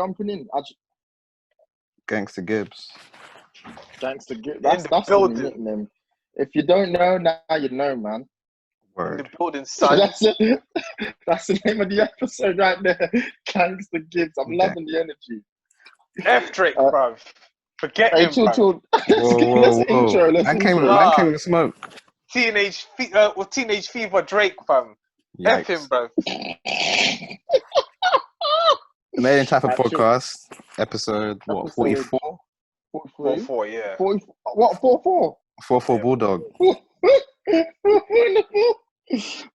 jumping in. Gangster Gibbs. Gangster Gibbs. In the That's the building. nickname. If you don't know, now you know, man. In Word. the building, son. That's it. That's the name of the episode right there. Gangster Gibbs. I'm loving the energy. F Drake, bruv. Forget him, chill, bruv. chill. Whoa. Let's intro. Man came Nah. with smoke. Teenage Fever Drake, fam. F him, Yikes. bruv. Made In Chafford Actually- Podcast, episode, what, 44? 44. 4-4, yeah. 44. What, 44? 44 Yeah. Bulldog.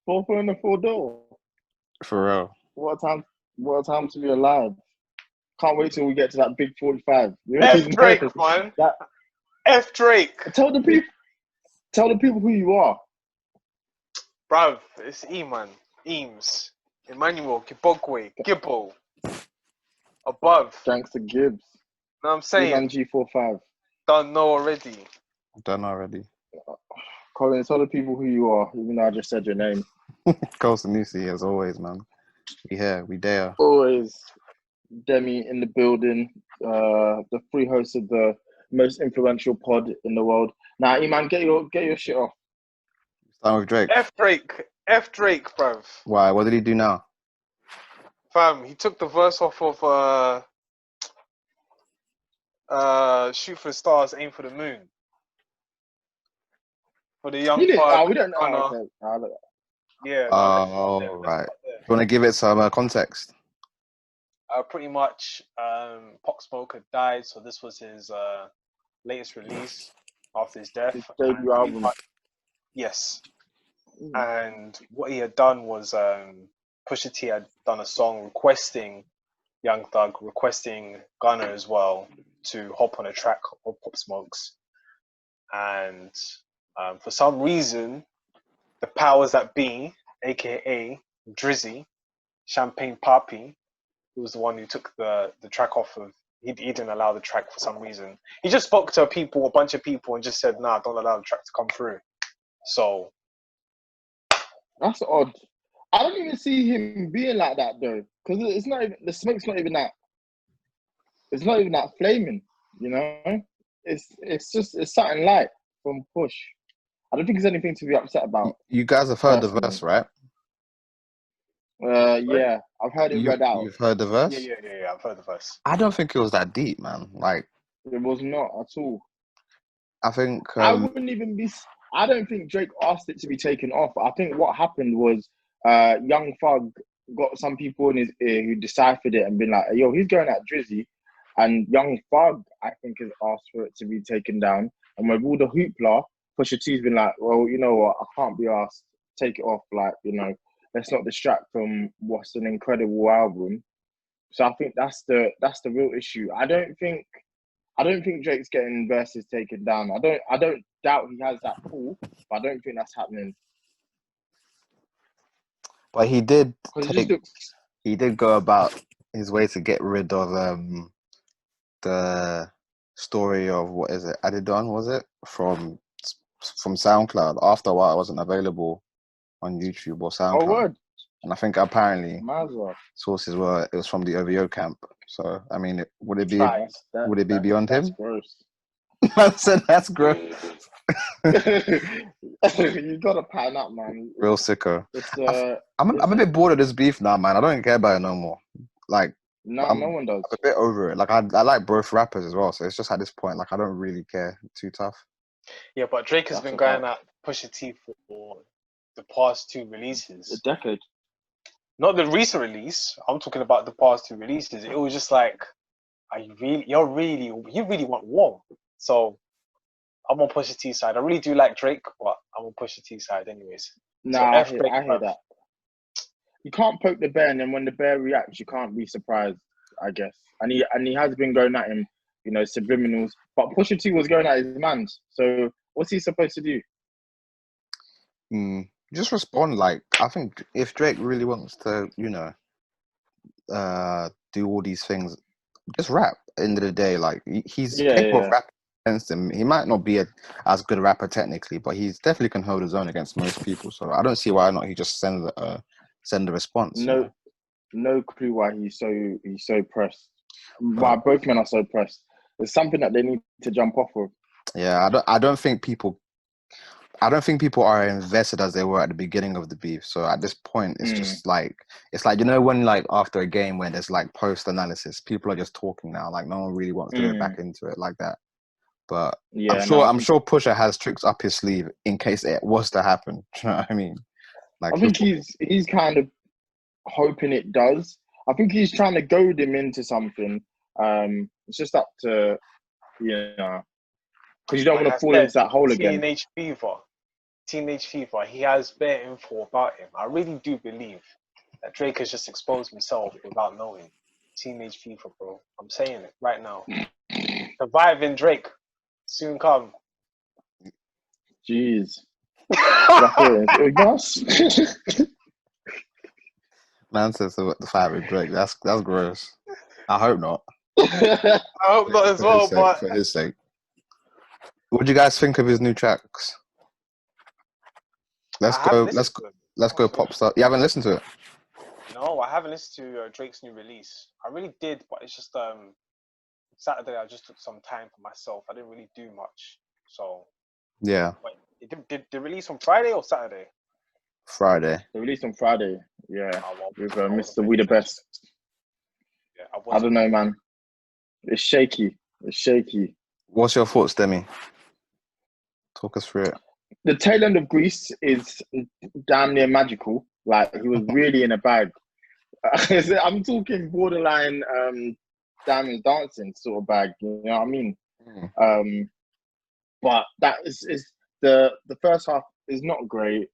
44 in the 4 door. For real. What a time to be alive. Can't wait till we get to that big 45. F Drake, man. F Drake. Tell the people who you are. Bruv, it's Eman, Eames, Emmanuel, Kibokwe, Gibbo. Above. Gangster Gibbs. Know what I'm saying? Eman G45. Don't know already. Done already. Colin, tell the people who you are, even though I just said your name. Coast and Nisi, as always, man. We here, we there. Always. Demi in the building. The free host of the most influential pod in the world. Now, Eman, get your shit off. Starting with Drake. F Drake, bruv. Why? What did he do now? Fam, he took the verse off of Shoot for the Stars, Aim for the Moon. For the young We didn't. Thug, We don't know. Gunna. Okay. Yeah. Oh, let's right. start there. You want to give it some context? Pretty much, Pop Smoke had died, so this was his latest release after his death. His debut And album. Yes. And what he had done was Pusha T had done a song requesting Young Thug, requesting Gunna as well to hop on a track of Pop Smoke's. And for some reason, the powers that be, aka Drizzy, Champagne Papi, who was the one who took the track off of, he didn't allow the track for some reason. He just spoke to a bunch of people and just said, nah, don't allow the track to come through. So That's odd. I don't even see him being like that though, because it's not even the smoke's not even that. It's not even that flaming, you know. It's something light from Push. I don't think there's anything to be upset about. You guys have heard the Personally. verse, right? Yeah, I've heard it read out. You've heard the verse? yeah, I've heard the verse. I don't think it was that deep, man. Like, It was not at all. I think... I wouldn't even be. I don't think Drake asked it to be taken off. I think what happened was Young Thug got some people in his ear who deciphered it and been like, yo, he's going at Drizzy. And Young Thug, I think, has asked for it to be taken down. And with all the hoopla, Pusha T's been like, well, you know what? I can't be asked. Take it off. Like, you know, let's not distract from what's an incredible album. So I think that's the real issue. I don't think Drake's getting verses taken down. I don't doubt he has that pull, but I don't think that's happening. But he did He did go about his way to get rid of the story of, what is it, Adidon, was it? From SoundCloud. After a while, it wasn't available on YouTube or SoundCloud. Oh, word. And I think apparently Mazza. sources were it was from the OVO camp. So I mean, would it be That's beyond him? Gross. I said that's gross. You gotta pattern up, man. Real sicko. It's I'm a bit bored of this beef now, man. I don't care about it no more. Like, no one does. I'm a bit over it. Like I like both rappers as well, so it's just at this point, like I don't really care too tough. Yeah, but Drake has been going at Pusha T for the past 2 releases. A decade. Not the recent release. I'm talking about the past 2 releases. It was just like, you really want war. So I'm on Pusha T's side. I really do like Drake, but I'm on Pusha T's side anyways. Nah, So I hear that. You can't poke the bear, and then when the bear reacts, you can't be surprised, I guess. And he has been going at him, you know, subliminals. But Pusha T was going at his mans. So what's he supposed to do? Just respond. Like, I think if Drake really wants to, you know, do all these things, just rap. End of the day, like he's capable of rapping against him. He might not be as good a rapper technically, but he's definitely can hold his own against most people. So I don't see why not he just send the response. No clue why he's so pressed. why both men are so pressed. It's something that they need to jump off of. Yeah, I don't think people are invested as they were at the beginning of the beef. So at this point, it's just like when like after a game when there's like post analysis, people are just talking now. Like no one really wants to go back into it like that. But yeah, I'm sure Pusha has tricks up his sleeve in case it was to happen. Do you know what I mean? Like I think he's kind of hoping it does. I think he's trying to goad him into something. It's just up to because you don't want to fall into that hole again. Teenage fever. He has bare info about him. I really do believe that Drake has just exposed himself without knowing. Teenage fever, bro. I'm saying it right now. Surviving Drake soon come. Jeez. Man says the fight with Drake. That's gross. I hope not. I hope not as well, but for his sake. What do you guys think of his new tracks? Let's go pop star. You haven't listened to it? No, I haven't listened to Drake's new release. I really did, but it's just Saturday I just took some time for myself. I didn't really do much. So yeah. Wait, did the release on Friday or Saturday? Friday. The release on Friday. Yeah. With Mr. We the Best. Yeah, I don't know, man. It's shaky. What's your thoughts, Demi? Talk us through it. The tail end of Greece is damn near magical. Like, he was really in a bag. I'm talking borderline Diamonds Dancing sort of bag, you know what I mean? But that is the first half is not great.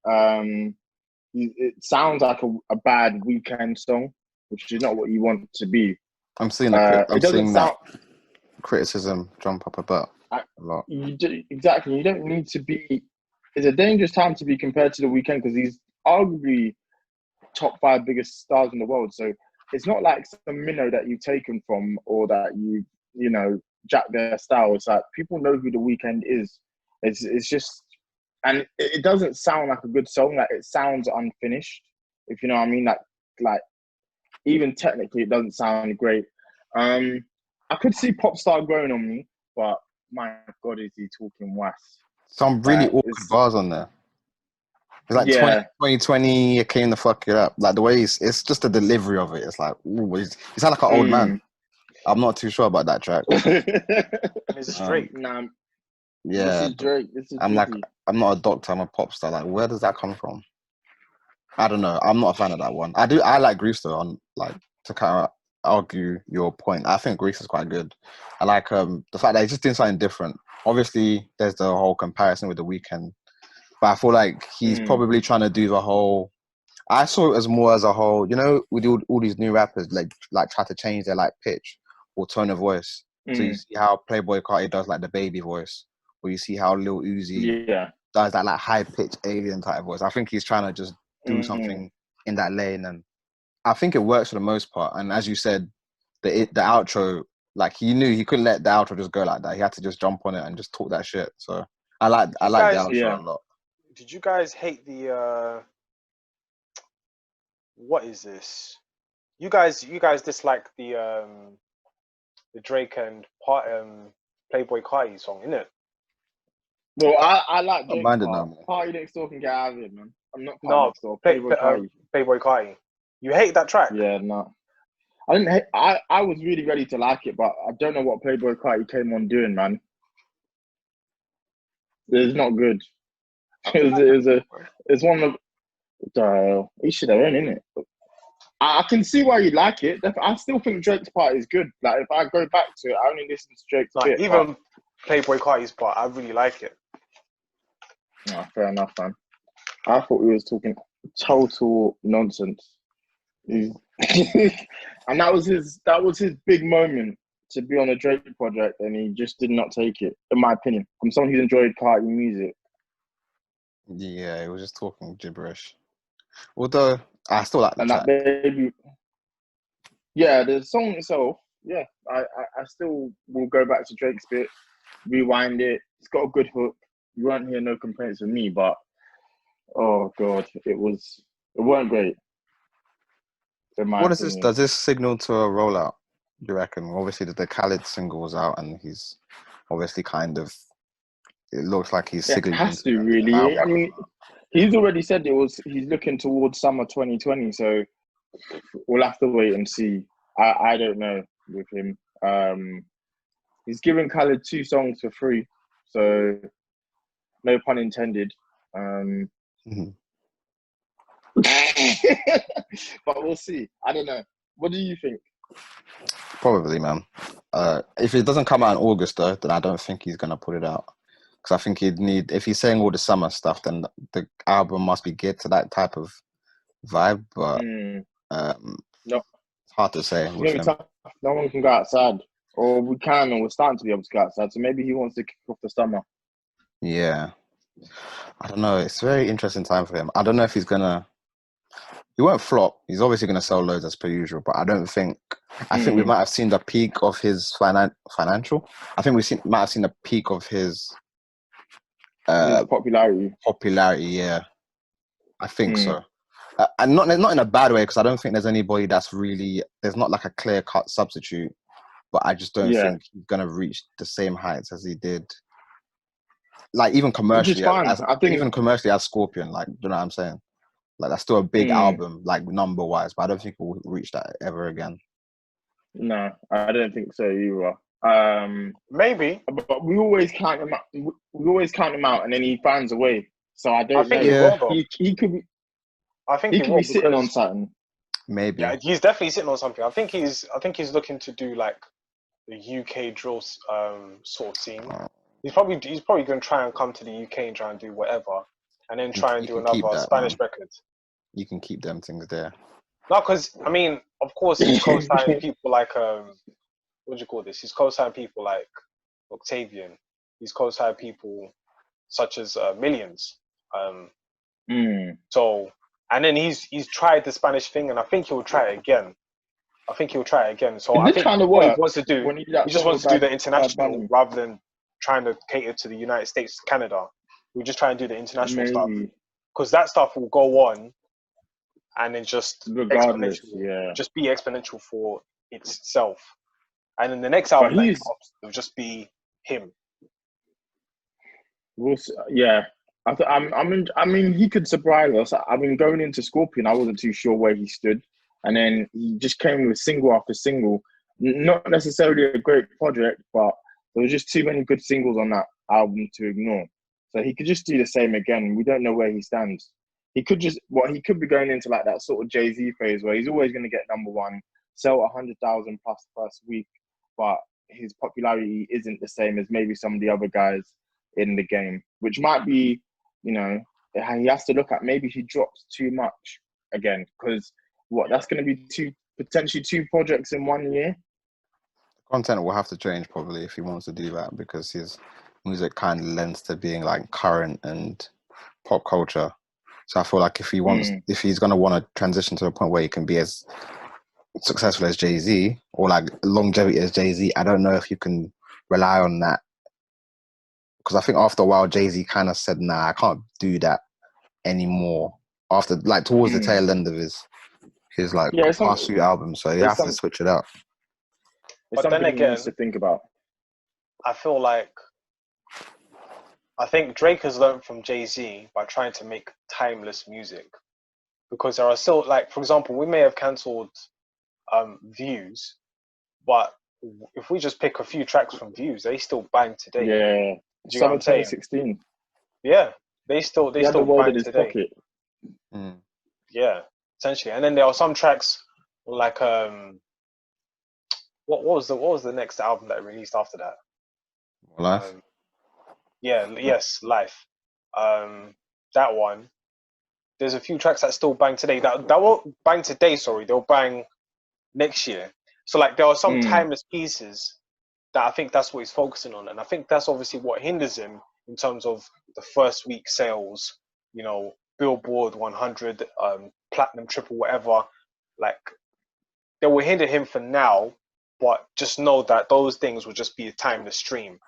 It sounds like a bad weekend song, which is not what you want it to be. I'm seeing that criticism jump up a lot. Exactly. You don't need to be. It's a dangerous time to be compared to the weekend because he's arguably top 5 biggest stars in the world. So it's not like some minnow that you've taken from or that you know jack their style. It's like people know who the weekend is. It's just, and it doesn't sound like a good song. Like it sounds unfinished, if you know what I mean. Like even technically, it doesn't sound great. I could see Popstar growing on me, but my God, is he talking worse? Some really awkward bars on there. It's like 2020, it came to fuck it up. Like the way it's just the delivery of it. It's like, ooh, he sound like an old man. I'm not too sure about that track. This is Drake. Nah, yeah, this is Drake. I'm not a doctor. I'm a pop star. Like, where does that come from? I don't know. I'm not a fan of that one. I like Grease though. On like to kind of argue your point. I think Grease is quite good. I like the fact that he's just doing something different. Obviously, there's the whole comparison with The Weeknd, but I feel like he's probably trying to do the whole. I saw it as more as a whole. You know, with all these new rappers like try to change their like pitch or tone of voice. So you see how Playboi Carti does like the baby voice, or you see how Lil Uzi does that like high pitched alien type voice. I think he's trying to just do something in that lane, and I think it works for the most part. And as you said, the outro, like he knew he couldn't let the outro just go like that. He had to just jump on it and just talk that shit. So I like the outro a lot. Did you guys hate the what is this? You guys dislike the Drake and Playboi Carti song, innit? Well, I like Drake. Party next door can get out of it, man. I'm not party next door. Playboi Carti. You hate that track? Yeah, no. I didn't hate. I was really ready to like it, but I don't know what Playboi Carti came on doing, man. It's not good. It's one of the. He should have won, innit? I can see why you like it. I still think Drake's part is good. Like if I go back to it, I only listen to Drake's bit. Even Playboi Carti's part, I really like it. Oh, fair enough, man. I thought we was talking total nonsense. And that was his big moment to be on a Drake project, and he just did not take it, in my opinion. From someone who's enjoyed Carti music. Yeah, he was just talking gibberish. Although I still like the track. The song itself, I still will go back to Drake's bit, rewind it. It's got a good hook. You won't hear no complaints from me, but oh God, it weren't great. What is this? Does this signal to a rollout? You reckon? Obviously, the Khaled single was out, and he's obviously kind of. It looks like he's It signaling has into to the really. I album. mean, he's already said he's looking towards summer 2020. So we'll have to wait and see. I don't know with him. He's given Khaled 2 songs for free, so no pun intended. Mhm. But we'll see. I don't know. What do you think? Probably, man. If it doesn't come out in August, though, then I don't think he's gonna put it out. Because I think he'd need, if he's saying all the summer stuff, then the album must be geared to that type of vibe. But No, it's hard to say it's with gonna be him. tough. No one can go outside, or we can, or we're starting to be able to go outside. So maybe he wants to kick off the summer. Yeah, I don't know. It's a very interesting time for him. I don't know if he's gonna. He won't flop. He's obviously gonna sell loads as per usual. But I don't think. I think we might have seen the peak of his financial. I think might have seen the peak of his His popularity. popularity. Yeah, I think so. And not in a bad way, because I don't think there's anybody that's really. There's not like a clear cut substitute. But I just don't think he's gonna reach the same heights as he did. Like even Which is commercially, fine. I think even commercially as Scorpion, like, you know what I'm saying? Like that's still a big album, like number wise, but I don't think we'll reach that ever again. No, I don't think so either. Maybe, but we always count him out. We always count him out, and then he finds a way. So I don't know. he will though. He could be. I think he he could will be sitting on because something. Maybe. yeah, he's definitely sitting on something. I think he's looking to do like the UK drill sort of scene. He's probably going to try and come to the UK and try and do whatever, and then try and do another Spanish record. You can keep them things there. No, because I mean, of course, he's co-signed people like what do you call this? He's co-signed people like Octavian. He's co-signed people such as Millions. So, and then he's tried the Spanish thing, and I think he'll try it again. So I think what he wants to do, he just wants to do the international rather than trying to cater to the United States, Canada. We'll just try and do the international stuff, because that stuff will go on, and then just regardless, just be exponential for itself. And then the next album that comes will just be him. I mean, he could surprise us. I mean, going into Scorpion, I wasn't too sure where he stood, and then he just came with single after single. Not necessarily a great project, but there was just too many good singles on that album to ignore. So he could just do the same again. We don't know where he stands. He could be going into like that sort of Jay-Z phase where he's always going to get number one, sell 100,000 plus first week, but his popularity isn't the same as maybe some of the other guys in the game, which might be, you know, he has to look at maybe he drops too much again, because that's going to be potentially two projects in 1 year. Content will have to change probably if he wants to do that, because his music kind of lends to being like current and pop culture. So I feel like if he's going to want to transition to a point where he can be as successful as Jay-Z or like longevity as Jay-Z, I don't know if you can rely on that. Because I think after a while, Jay-Z kind of said, nah, I can't do that anymore. After, like, towards the tail end of his like past few albums. So you have to switch it up. But then again, he needs to think about. I feel like, I think Drake has learned from Jay-Z by trying to make timeless music. Because there are still, like, for example, we may have cancelled Views, but if we just pick a few tracks from Views, they still bang today. Yeah. Do you know what I'm saying? 2016. Yeah, they still bang today. Pocket. Yeah, essentially. And then there are some tracks like what was the next album that released after that? Life. Life. That one. There's a few tracks that still bang today. That won't bang today. Sorry, they'll bang next year. So like there are some timeless pieces that I think that's what he's focusing on, and I think that's obviously what hinders him in terms of the first week sales. You know, Billboard 100, platinum, triple, whatever. Like they will hinder him for now, but just know that those things will just be a timeless stream.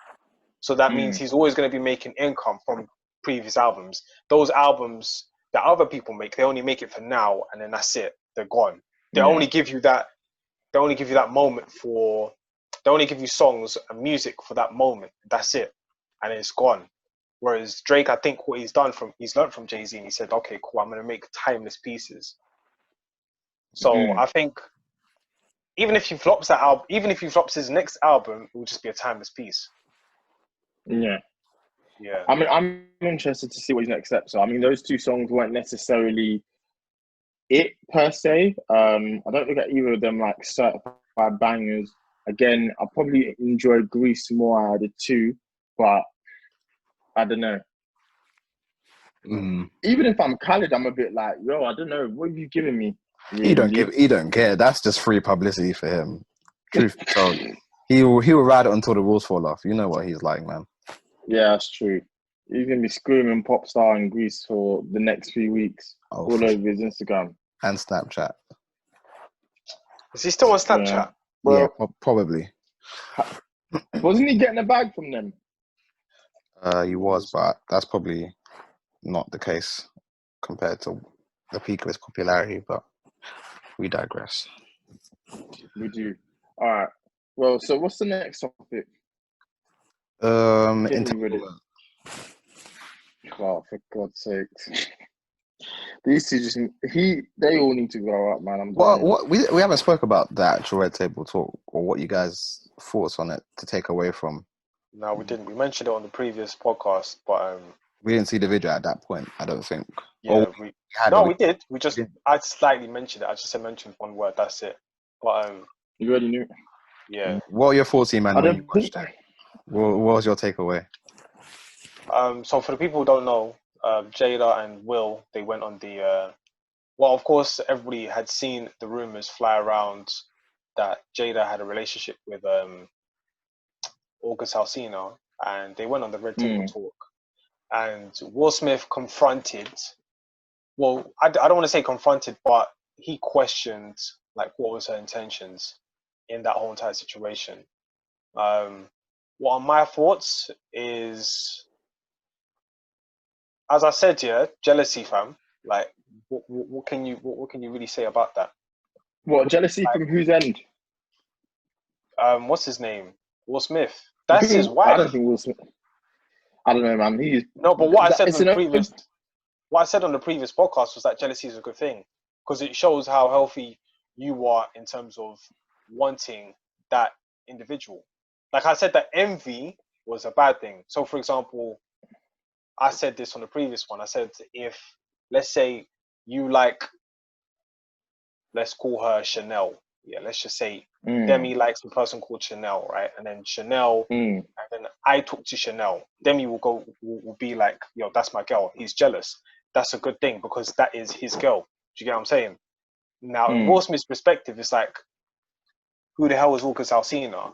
So that means he's always going to be making income from previous albums. Those albums that other people make, they only make it for now, and then that's it. They're gone. They only give you that they only give you that moment for. They only give you songs and music for that moment. That's it, and it's gone. Whereas Drake, I think what he's learned from Jay-Z, and he said, okay, cool, I'm gonna make timeless pieces. So I think even if he flops that album, even if he flops his next album, it will just be a timeless piece. Yeah. Yeah. I mean, I'm interested to see what his next steps are. I mean, those two songs weren't necessarily it per se. I don't look at either of them like certified bangers. Again, I probably enjoy Grease more out of the two, but I don't know. Even if I'm Khaled, I'm a bit like, yo, I don't know, what have you given me? Really? He don't care. That's just free publicity for him. Truth be told, he will ride it until the wheels fall off. You know what he's like, man. Yeah, that's true. He's gonna be screaming pop star in Greece for the next few weeks, all over his Instagram and Snapchat. Is he still on Snapchat? Yeah, well, probably. Wasn't he getting a bag from them? He was, but that's probably not the case compared to the peak of his popularity. But we digress. We do. All right. Well, so what's the next topic? Entanglement. Oh, for God's sake. These two they all need to grow up, man. We haven't spoke about the actual Red Table Talk or what you guys' thoughts on it to take away from. No, we didn't. We mentioned it on the previous podcast, but we didn't see the video at that point, I don't think. Yeah, we did. I slightly mentioned it. I just mentioned one word. That's it. But you already knew. Yeah. What are your thoughts, Eman, when you watched it? What was your takeaway? So for the people who don't know, Jada and Will, they went on the. Well, of course, everybody had seen the rumors fly around that Jada had a relationship with August Alsina, and they went on the Red Table Talk. And Will Smith confronted. Well, I don't want to say confronted, but he questioned like what was her intentions in that whole entire situation. What are my thoughts is, as I said, jealousy, fam. Like, what can you really say about that? What, jealousy from whose end? What's his name? Will Smith. That's his wife. I don't think Will Smith. I don't know, man. No, but what I said on the previous podcast was that jealousy is a good thing because it shows how healthy you are in terms of wanting that individual. Like I said, that envy was a bad thing. So, for example, I said this on the previous one. I said, if, let's say, you like, let's call her Chanel. Yeah, let's just say Demi likes a person called Chanel, right? And then Chanel, and then I talk to Chanel. Demi will be like, yo, that's my girl. He's jealous. That's a good thing because that is his girl. Do you get what I'm saying? Now, in Will Smith's perspective, it's like, who the hell is August Alsina?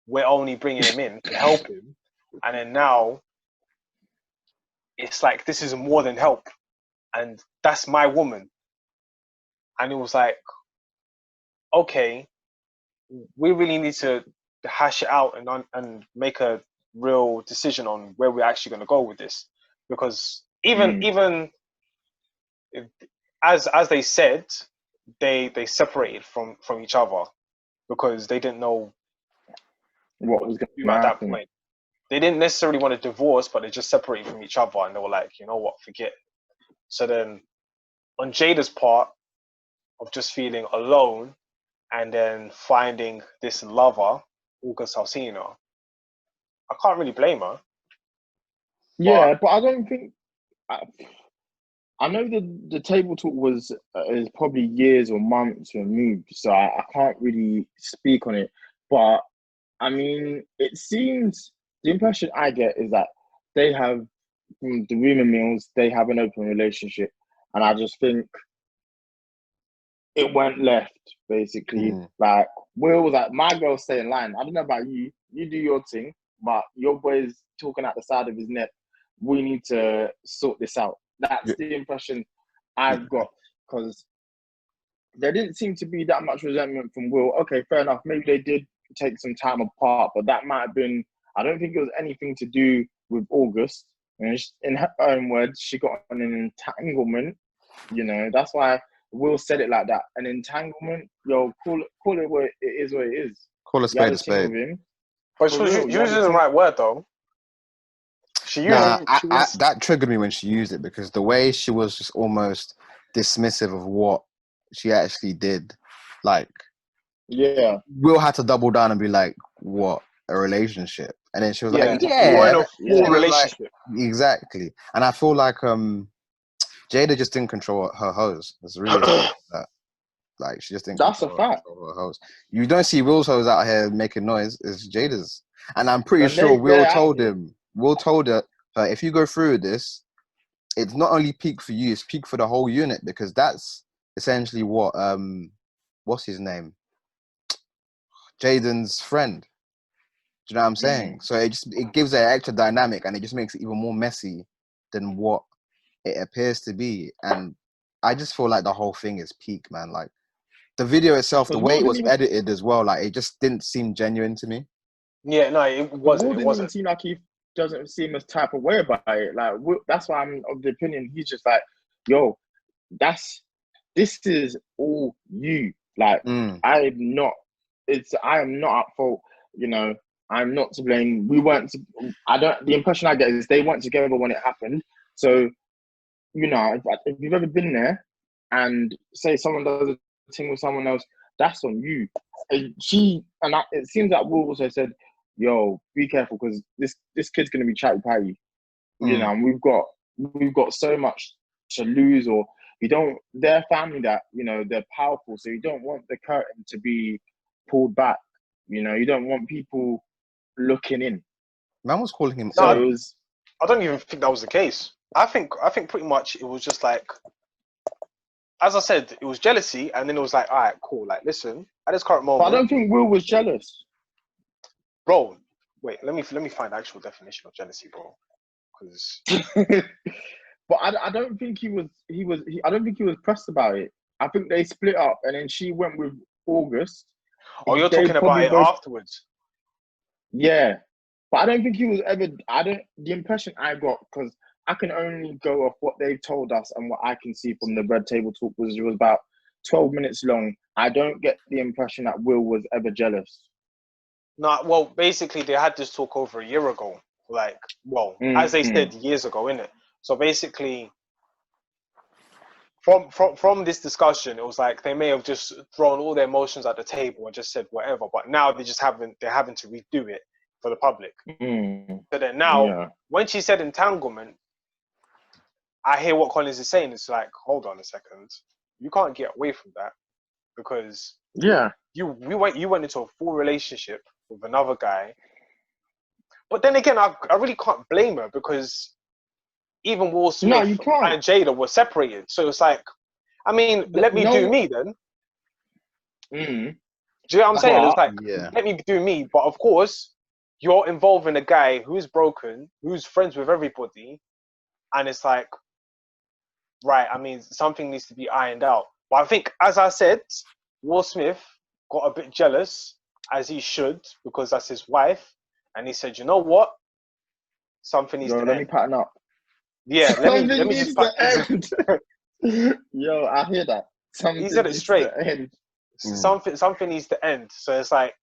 We're only bringing him in to help him. And then now, it's like, this is more than help. And that's my woman. And it was like, okay, we really need to hash it out and make a real decision on where we're actually going to go with this. Because even as they said, they separated from each other because they didn't know what was going to at happen. that point. They didn't necessarily want a divorce, but they just separated from each other and they were like, you know what, forget. So then on Jada's part of just feeling alone and then finding this lover, August Alsina, I can't really blame her. Yeah, but I don't think... I know the table talk is probably years or months removed, so I can't really speak on it. But, I mean, it seems... The impression I get is that they have, from the rumour mills, they have an open relationship. And I just think it went left, basically. Like, Will was like, my girl stay in line. I don't know about you. You do your thing, but your boy's talking at the side of his neck. We need to sort this out. That's the impression I've got. Because there didn't seem to be that much resentment from Will. Okay, fair enough. Maybe they did take some time apart, but that might have been... I don't think it was anything to do with August. And in her own words, she got an entanglement. You know, that's why Will said it like that. An entanglement, yo, call it what it is. What it is. Call a You had spade a a thing with spade. him. But For she was real, you had a using the thing- right word though. She used Nah, she was that triggered me when she used it because the way she was just almost dismissive of what she actually did, like Yeah, Will had to double down and be like, "What, a relationship?" And then she was yeah. like, We were in "Yeah, a yeah. full She was like, relationship. exactly." And I feel like Jada just didn't control her hose. It's really that. Like she just didn't That's a control fact. her hose. You don't see Will's hose out here making noise. It's Jada's, and I'm pretty When sure Will they're told active. him. Will told her, if you go through this, it's not only peak for you, it's peak for the whole unit because that's essentially what what's his name? Jaden's friend. Do you know what I'm saying? So it gives it an extra dynamic and it just makes it even more messy than what it appears to be. And I just feel like the whole thing is peak, man. Like the video itself, the Because way Will it didn't was even, edited as well, like it just didn't seem genuine to me. Yeah, no, it wasn't. Will It didn't even wasn't. seem like he doesn't seem as type of way about it. Like that's why I'm of the opinion he's just like, yo, this is all you. Like I am not at fault. You know, I'm not to blame. We weren't. The impression I get is they weren't together when it happened. So, you know, if you've ever been there, and say someone does a thing with someone else, that's on you. And it seems like Will also said, "Yo, be careful because this kid's gonna be chatty patty." You know, and we've got so much to lose, or you don't. They're family that they're powerful, so you don't want the curtain to be pulled back. You know, you don't want people looking in. Man was calling him. So No, it was. I don't even think that was the case. I think pretty much it was just like, as I said, it was jealousy, and then it was like, all right, cool. Like, listen, at this current But moment, I don't think Will was jealous. bro. Wait, let me find the actual definition of jealousy, bro. Because But I don't think he was. I don't think he was pressed about it. I think they split up, and then she went with August. you're They talking about probably it both. afterwards. Yeah, but I don't think he was ever. The impression I got, because I can only go off what they've told us and what I can see from the Red Table Talk, was it was about 12 minutes long. I don't get the impression that Will was ever jealous. No, well, basically they had this talk over a year ago. Like, well, as they said years ago, innit? So basically, from this discussion, it was like they may have just thrown all their emotions at the table and just said whatever. But now they're having to redo it for the public. So then now, when she said entanglement, I hear what Collins is saying. It's like, hold on a second, you can't get away from that because you went into a full relationship with another guy. But then again, I really can't blame her because even Will Smith you can't. and Jada were separated. So it's like, I mean, let me do me then. Do you know what I'm saying? It's like, let me do me. But of course, you're involving a guy who's broken, who's friends with everybody. And it's like, right, I mean, something needs to be ironed out. But I think, as I said, Will Smith got a bit jealous, as he should, because that's his wife. And he said, you know what? Something needs to let end. me pattern up. Yeah, let me just end. Yo, I hear that. He said it straight. Something needs to end. So it's like,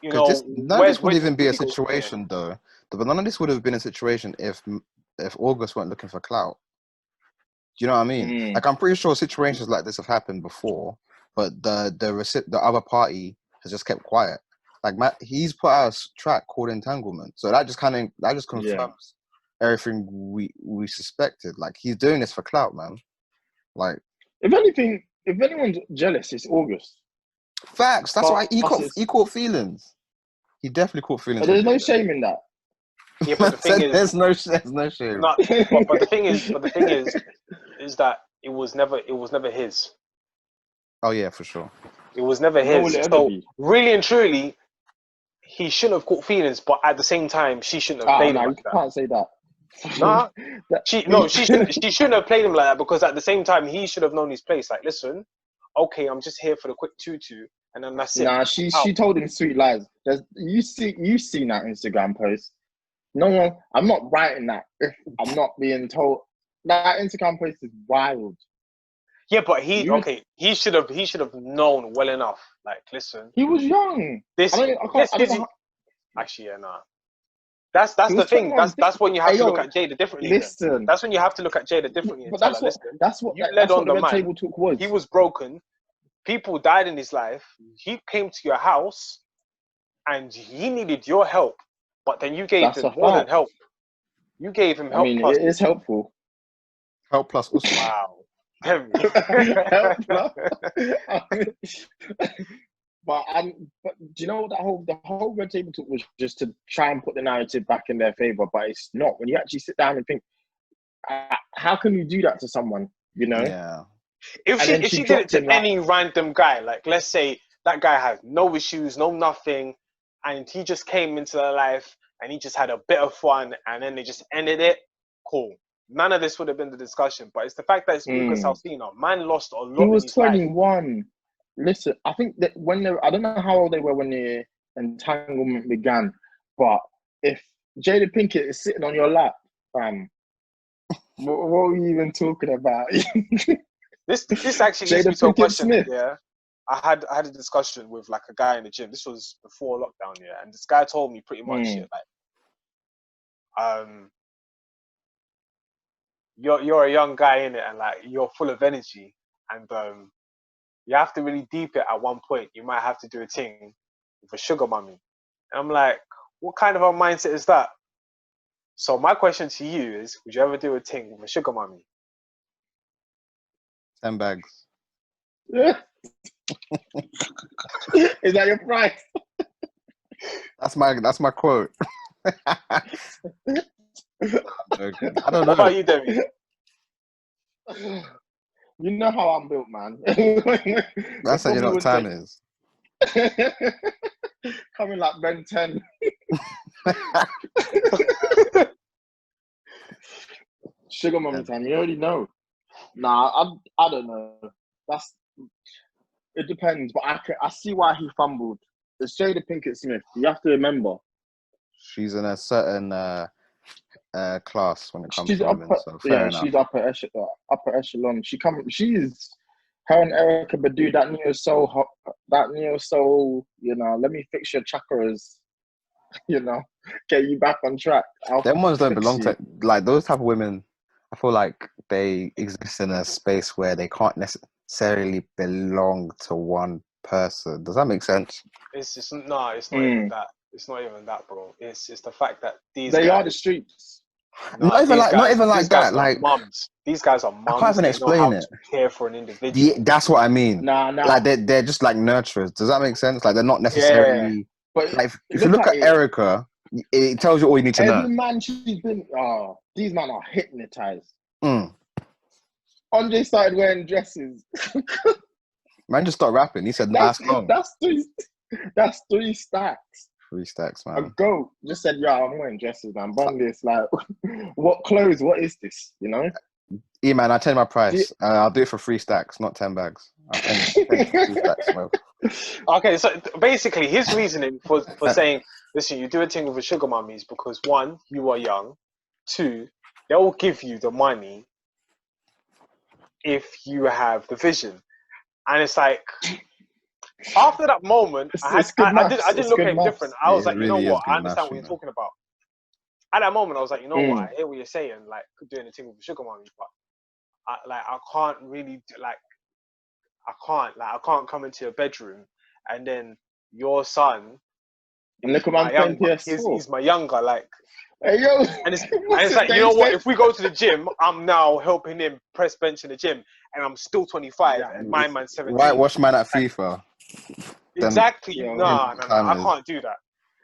none of this would even be a situation though. But none of this would have been a situation if August weren't looking for clout. Do you know what I mean? Like I'm pretty sure situations like this have happened before, but the other party has just kept quiet. Like he's put out a track called Entanglement, so that just confirms everything we suspected. Like he's doing this for clout, man. Like if anyone's jealous, it's August. Facts. That's why he caught feelings. He definitely caught feelings. But there's no shame in that. Yeah, but the thing is, there's no shame. But the thing is that it was never his. Oh yeah, for sure. It was never his. So really and truly, he shouldn't have caught feelings, but at the same time, she shouldn't have played him like that. You can't say that. Nah, she shouldn't have played him like that because at the same time, he should have known his place. Like, listen, okay, I'm just here for the quick tutu, and then that's it. Nah, she told him sweet lies. You seen that Instagram post? No one. I'm not writing that if I'm not being told. That Instagram post is wild. Yeah, but he You- should have known well enough. Like, listen, He was young. this I don't know. actually, yeah, nah. That's He the was thing. 21. That's when you have Hey, to yo, look at Jada differently. listen. Then. That's when you have to look at Jada differently and But tell her, listen, that's what you led that's on what the the red man. table talk was. He was broken. People died in his life. He came to your house, and he needed your help. But then you gave That's him a more than fact. help. You gave him I help mean, plus. it is helpful. Help plus Usman. Wow. Demi. Help plus. But do you know what the whole red table talk was just to try and put the narrative back in their favor, but it's not. When you actually sit down and think, how can you do that to someone? You know? Yeah. If she did it to any random guy, like let's say that guy had no issues, no nothing, and he just came into their life and he just had a bit of fun and then they just ended it, cool. None of this would have been the discussion. But it's the fact that it's August Alsina. Man lost a lot. He was in his 21. Life. Listen, I think that I don't know how old they were when the entanglement began, but if Jada Pinkett is sitting on your lap, fam, what are you even talking about? This actually leads me to a question. Smith. Yeah, I had a discussion with like a guy in the gym. This was before lockdown, yeah, and this guy told me pretty much shit like, you're a young guy in it, and like you're full of energy, and you have to really deep it at one point. You might have to do a thing with a sugar mummy, and I'm like, what kind of a mindset is that? So my question to you is, would you ever do a thing with a sugar mummy? 10 bags. Yeah. Is that your price? That's my quote. I'm joking. I don't know. What about you, Demi? You know how I'm built, man. That's how you know what time is. Coming like Ben 10. Sugar mummy time. You already know. Nah, I don't know. It depends, but I see why he fumbled. It's Jada Pinkett Smith. You have to remember. She's in a certain class when it comes She's to women, so fair enough. She's upper echelon. She's her and Erica Badu, that neo soul, you know, let me fix your chakras, you know, get you back on track. Them ones don't belong to, like, those type of women. I feel like they exist in a space where they can't necessarily belong to one person. Does that make sense? It's not even that. It's not even that, bro. It's the fact that they are the streets. Not even like that. Like, mums. These guys are mums. I can't even explain it. To care for an individual. Yeah, that's what I mean. Nah. Like they're just like nurturers. Does that make sense? Like they're not necessarily. Yeah. But like if you look at Erica, it tells you all you need to know. Every man she's been. These men are hypnotized. Andre started wearing dresses. Man just started rapping. He said, "Last song." That's 3 stacks. 3 stacks, man. A goat just said, "Yeah, I'm wearing dresses, man. Bun this, like, what clothes? What is this? You know?" Eman, I tell you my price. I'll do it for 3 stacks, not 10 bags. I'll tell you for 3 stacks, bro. Okay, so basically, his reasoning for saying, "Listen, you do a thing with a sugar mummy is because 1, you are young. 2, they will give you the money if you have the vision," and it's like. After that moment, I didn't look at him different. I was like, you know what? I understand what you're talking about. At that moment, I was like, you know what? I hear what you're saying, like doing a thing with a sugar mommy, but I can't really I can't come into your bedroom and then your son. And look at my playing PS4. He's my younger, like. Hey, yo, and it's like, you know what? If we go to the gym, I'm now helping him press bench in the gym, and I'm still 25, and my man's 17. Whitewash man at FIFA. Exactly. No, I can't do that.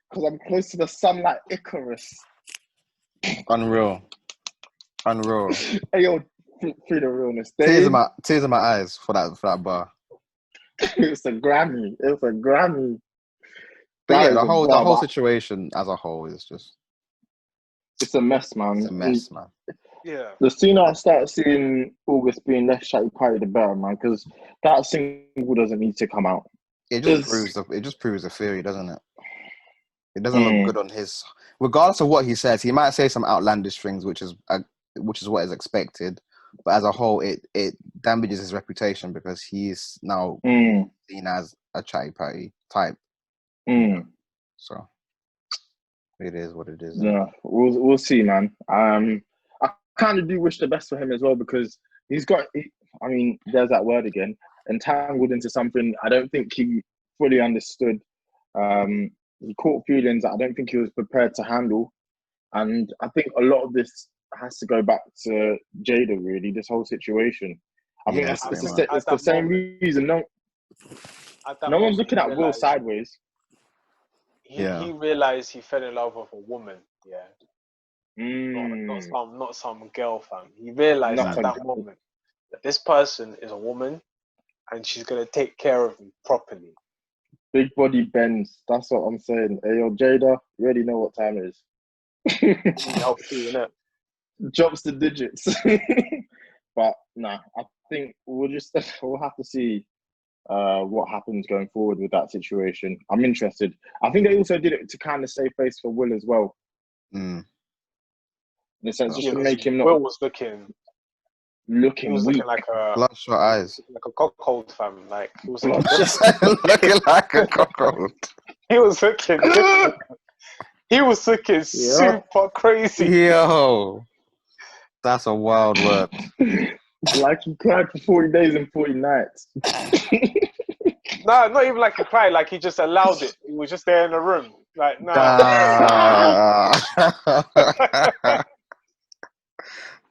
Because I'm close to the sun like Icarus. Unreal. Hey, yo, through the realness. Tears in my eyes for that bar. It's a Grammy. But yeah, the whole situation as a whole is just. It's a mess, man. It's a mess, man. Yeah. The sooner I start seeing August being less chatty pie, the better, man. Because that single doesn't need to come out. It just proves the theory, doesn't it? It doesn't look good on his. Regardless of what he says, he might say some outlandish things, which is what is expected. but as a whole, it damages his reputation because he's now seen as a chatty patty type. So it is what it is. Yeah, we'll see, man. I kind of do wish the best for him as well because he's got. I mean, there's that word again. Entangled into something I don't think he fully understood. He caught feelings that I don't think he was prepared to handle, and I think a lot of this has to go back to Jada. Really, this whole situation. I think it's the same reason. No one's looking at Will sideways. He realized he fell in love with a woman. Yeah. Not some girl, fam. He realized at that moment that this person is a woman and she's gonna take care of him properly. Big body bends. That's what I'm saying. Hey, yo, Jada, you already know what time it is. Help too, innit? Drops the digits. But nah, I think we'll have to see what happens going forward with that situation. I'm interested. I think they also did it to kind of save face for Will as well. In a sense, just to make him not. Will was looking weak. Looking like a bloodshot eyes, like a cockhold, fam. Like he was looking like a cockhold. He was looking. He was looking super crazy. Yo, that's a wild word. Like he cried for 40 days and 40 nights. No, not even like he cried. Like he just allowed it. He was just there in the room. Like, nah.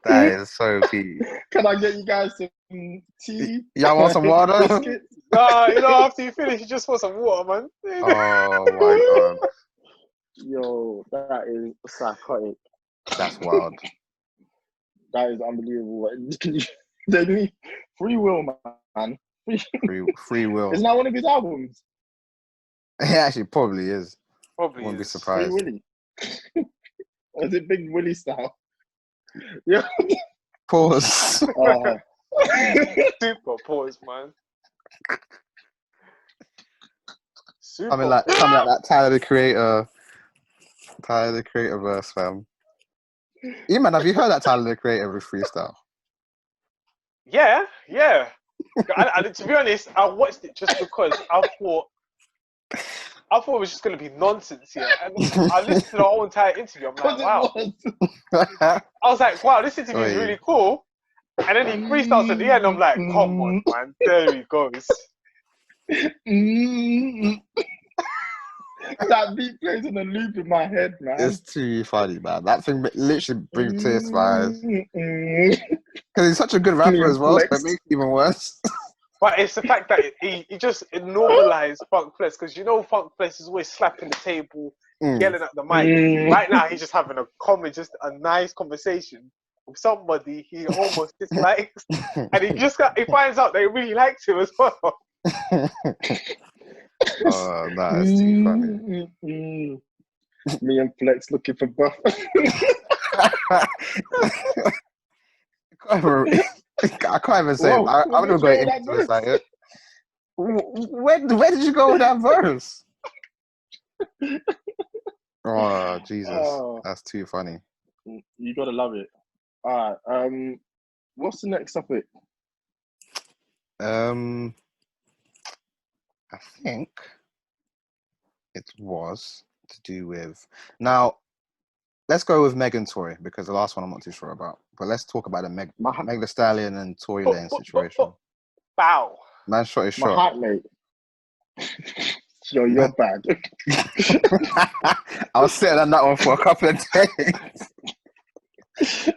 That is so deep. Can I get you guys some tea? Y'all want some water? Nah, after you finish, you just want some water, man. Oh my god. Yo, that is psychotic. That's wild. That is unbelievable. Demi, Free Will, man. Free Will. Isn't that one of his albums? It actually probably is. Probably Wouldn't be is. surprised. Free Willy. Or is it Big Willy style? Yeah. Pause. Super pause, man. Super. I mean, like that Tyler the Creator verse, fam. Eman, have you heard that Tyler the Creator with freestyle? Yeah. To be honest, I watched it just because I thought it was just going to be nonsense here. And I listened to the whole entire interview. I'm like, wow. I was like, wow, this interview is really cool. And then he freestyles at the end. I'm like, come on, man. There he goes. That beat plays on a loop in my head, man. It's too funny, man. That thing literally brings tears to my eyes. Because he's such a good rapper as well, so it makes it even worse. But it's the fact that he just normalized Funk Flex, because Funk Flex is always slapping the table, yelling at the mic. Right now, he's just having a nice conversation with somebody he almost dislikes, and he finds out they really liked him as well. Oh, that's too funny. Me and Flex looking for buff. I can't even say. I'm gonna go into this like it. Where did you go with that verse? Oh Jesus, that's too funny. You gotta love it. All right. What's the next topic? I think it was to do with now. Let's go with Meg and Tory because the last one I'm not too sure about. But let's talk about the Meg Thee Stallion and Tory Lanez situation. Bow. Man shot his My shot. heart, mate. Yo, you're bad. I was sitting on that one for a couple of days.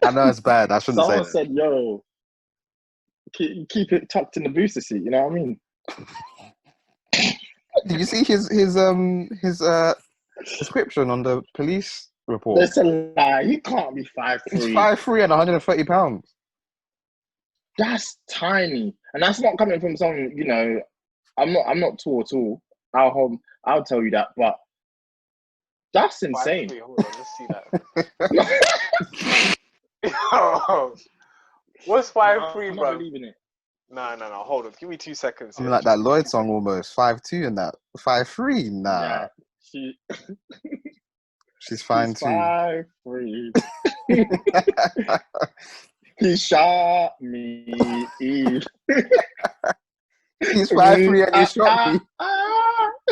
I know it's bad. I shouldn't say that. Someone said, yo, keep it tucked in the booster seat. You know what I mean? Did you see his description on the police report? That's a lie. He can't be 5'3". He's 5'3" and 130 pounds. That's tiny, and that's not coming from someone. I'm not tall at all. I'll tell you that, but that's insane. 5'3". Hold on, let's see that. What's 5'3", bro? I'm not believing it. No. Hold on. Give me 2 seconds. I mean, like that Lloyd song almost 5'2" and that 5'3". Nah, yeah, she's fine too. 5'3". He shot me. He's 5'3" and he shot me.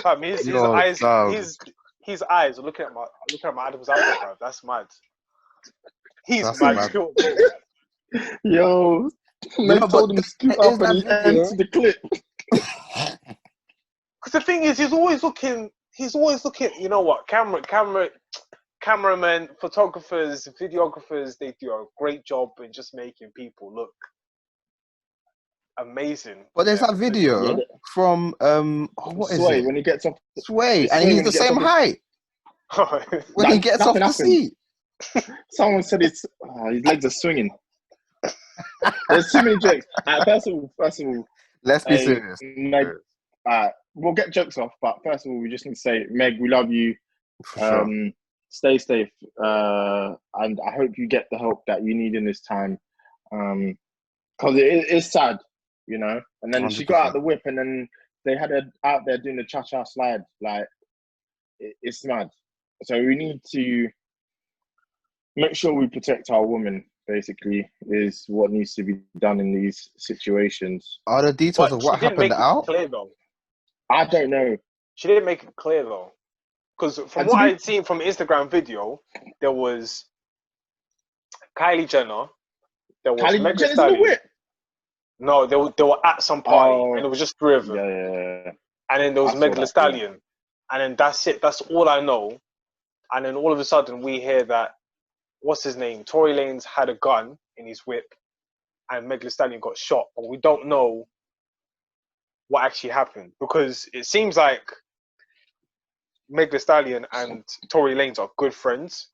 Fam, his Yo, eyes, dog. his eyes are looking at my Adam's apple, bro. That's mad. He's That's mad. mad. Still. Yo, No, they but told him scoot there is up and he that video. entered the clip. Because the thing is, he's always looking. You know what? Cameramen, photographers, videographers, they do a great job in just making people look amazing. But there's that video Yeah, from what is Sway it? when he gets off. Sway, It's and Sway he's when the he gets same off the- height when he That- gets off nothing the happened. seat. Someone said his legs are swinging. There's too many jokes. First of all, Let's be hey, serious. Meg, we'll get jokes off, but first of all, we just need to say, Meg, we love you. For sure. Stay safe, and I hope you get the help that you need in this time, because it's sad, you know. And then she got 100%. out the whip, and then they had her out there doing the cha-cha slide. Like, it's mad. So we need to make sure we protect our women. Basically, is what needs to be done in these situations. Are the details But of what she didn't make happened out? it clear though. I don't know. She didn't make it clear though, because from And what to I be- had seen from the Instagram video, there was Kylie Jenner, there was Kylie Meg Thee Jenner's in the Stallion. whip. No, they were at some party, Oh, and it was just three of them. Yeah. And then there was I saw Meg Thee that, Stallion, and then that's it. That's all I know. And then all of a sudden we hear that what's his name? Tory Lanez had a gun in his whip, and Meg Thee Stallion got shot, but we don't know what actually happened, because it seems like Meg Thee Stallion and Tory Lanez are good friends,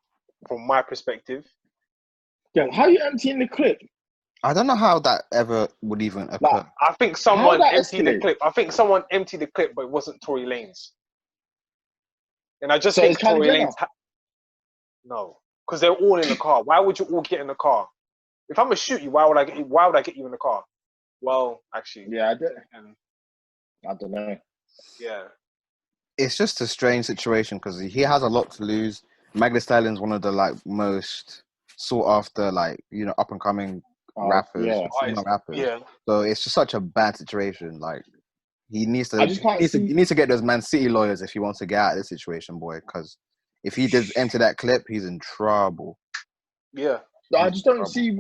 from my perspective. Yeah, how are you emptying the clip? I don't know how that ever would even occur. Like, I think someone that emptied the escalate? clip. I think someone emptied the clip, but it wasn't Tory Lanez. And I just So think it's Kylie Tory Jenner? Lanez. No, because they're all in the car. Why would you all get in the car? If I'm gonna shoot you, why would I get you in the car? Well, actually, Yeah, and I don't know. yeah. It's just a strange situation because he has a lot to lose. Meg Thee Stallion's one of the most sought after, up and coming rappers, Yeah. female rappers. Yeah. So it's just such a bad situation. Like he needs to, I just can't he needs to get those Man City lawyers if he wants to get out of this situation, boy. Because if he did enter that clip, he's in trouble. Yeah. I just don't see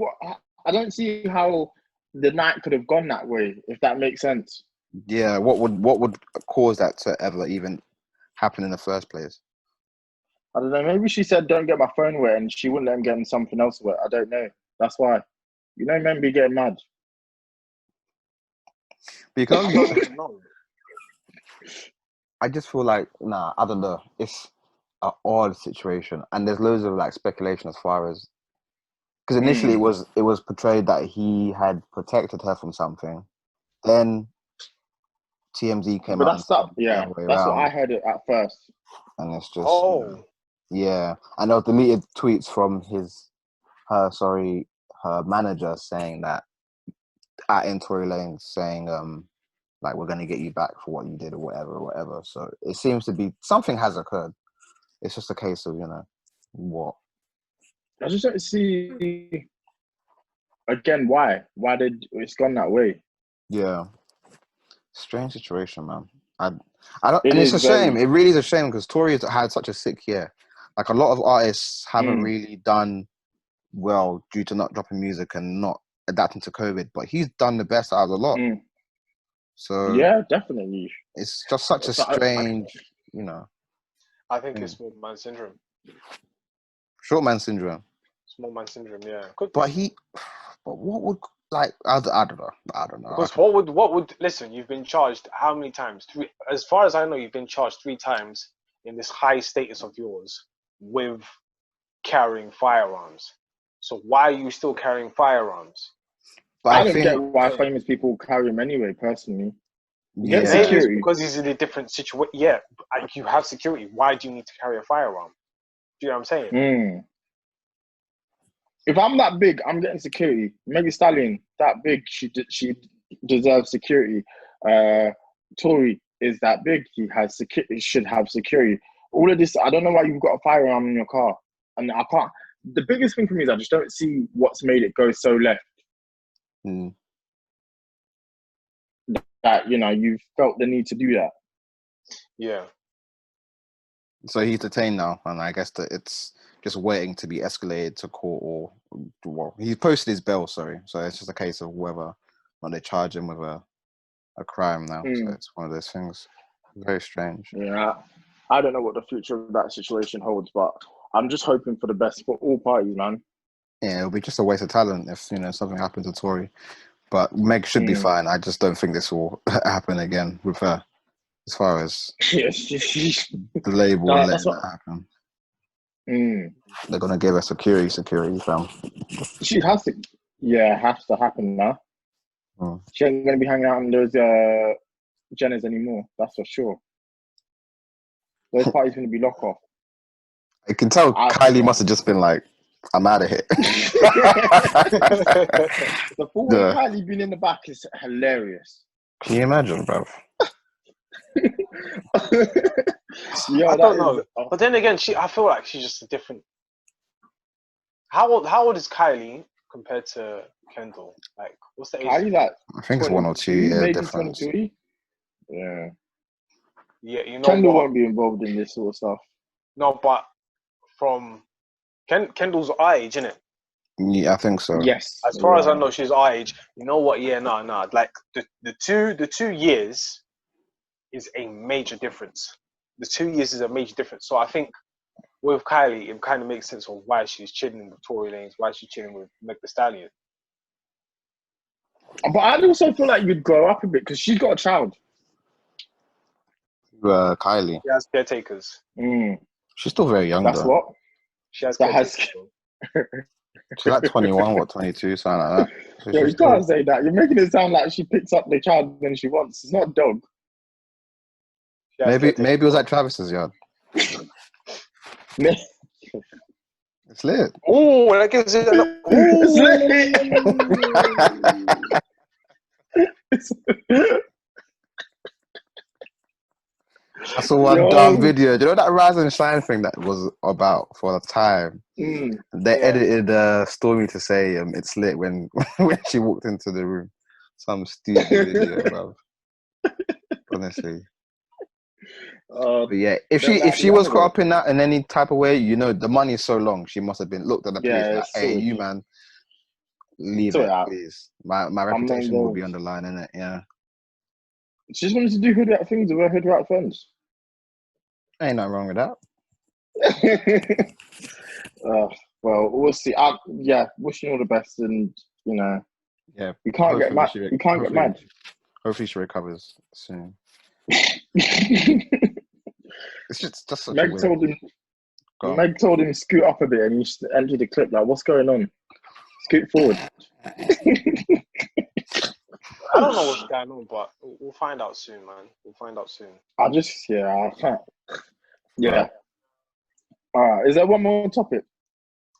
I don't see how the night could have gone that way, if that makes sense. Yeah, what would cause that to ever even happen in the first place? I don't know. Maybe she said, "Don't get my phone wet," and she wouldn't let him get in something else wet. I don't know. That's why. You know, men be getting mad. Because No. I just feel like, I don't know. It's an odd situation, and there's loads of speculation as far as, because initially it was portrayed that he had protected her from something, then TMZ came But out and said the other way that's what around, I heard it at first. and it's just Oh. and there were deleted tweets from her manager saying that in Tory Lanez saying we're gonna get you back for what you did or whatever. So it seems to be something has occurred. It's just a case of what. I just don't see again why did it's gone that way. Yeah, strange situation, man. I don't, It and it's is a shame. very- It really is a shame because Tory has had such a sick year. Like a lot of artists haven't really done well due to not dropping music and not adapting to COVID, but he's done the best out of the lot. So yeah, definitely. it's just such a strange, I think it's small man syndrome. short man syndrome. Small man syndrome, yeah. Could be. But what would I don't know. Because what would listen? You've been charged how many times? 3. As far as I know, you've been charged 3 times in this high status of yours with carrying firearms. So why are you still carrying firearms? But I don't get why famous people carry them anyway. Personally, get security because he's in a different situation. Yeah, you have security. Why do you need to carry a firearm? Do you know what I'm saying? If I'm that big, I'm getting security. Meg Thee Stallion, that big, she deserves security. Tory is that big, he should have security. All of this, I don't know why you've got a firearm in your car, and I can't. the biggest thing for me is I just don't see what's made it go so left. That you felt the need to do that. Yeah. So he's detained now, and I guess that it's just waiting to be escalated to court, or well, he posted his bail. Sorry, so it's just a case of whether or they charge him with a crime now. So it's one of those things. Very strange. Yeah, I don't know what the future of that situation holds, but I'm just hoping for the best for all parties, man. Yeah, it'll be just a waste of talent if something happened to Tory. But Meg should be fine. I just don't think this will happen again with her. As far as the label letting that happen. They're gonna give her security, fam. She has to. Yeah, has to happen now. She ain't gonna be hanging out in those Jenners anymore. That's for sure. Those parties gonna be lock off. I can tell Kylie must have just been like, "I'm out of here." The fool with Kylie being in the back is hilarious. Can you imagine, bro? Yo, I don't know, but then again, I feel like she's just a different. How old is Kylie compared to Kendall? Like, what's the age? Kylie, like, I think it's 1 or 2 years maybe difference. 23. Yeah. Yeah, Kendall won't be involved in this sort of stuff. No, but from Kendall's our age, isn't it? Yeah, I think so. Yes. As far as I know, she's our age. You know what? Yeah, no. Like the 2 years is a major difference. The 2 years is a major difference. So I think with Kylie, it kind of makes sense of why she's chilling with Tory Lanez, why she's chilling with Meg Thee Stallion. But I also feel like you'd grow up a bit because she's got a child. Kylie. She has caretakers. She's still very young. That's though. what. She has caretakers. She's like 21 or 22, something like that. So you can't say that. You're making it sound like she picks up the child when she wants. It's not a dog. Maybe it was at Travis's yard. It's lit. Oh, that gives it. It's lit. I saw one dumb video. Do you know that Rise and Shine thing that was about for the time? They edited Stormy to say it's lit when she walked into the room. Some stupid video, bro. Honestly. But yeah, if she was caught up in that in any type of way, the money is so long. She must have been looked at the police like, "Hey, you man, leave it, please. My reputation will be on the line, innit? Yeah." She just wanted to do hood rat things with her hood rat friends. Ain't nothing wrong with that. Well, we'll see. Wishing all the best, and yeah, you can't get mad. You can't get mad. Hopefully, she recovers soon. It's just such Meg a told him. Meg told him scoot up a bit, and he entered the clip like, "What's going on? Scoot forward." I don't know what's going on, but we'll find out soon, man. We'll find out soon. I can't. Yeah. Is there one more topic?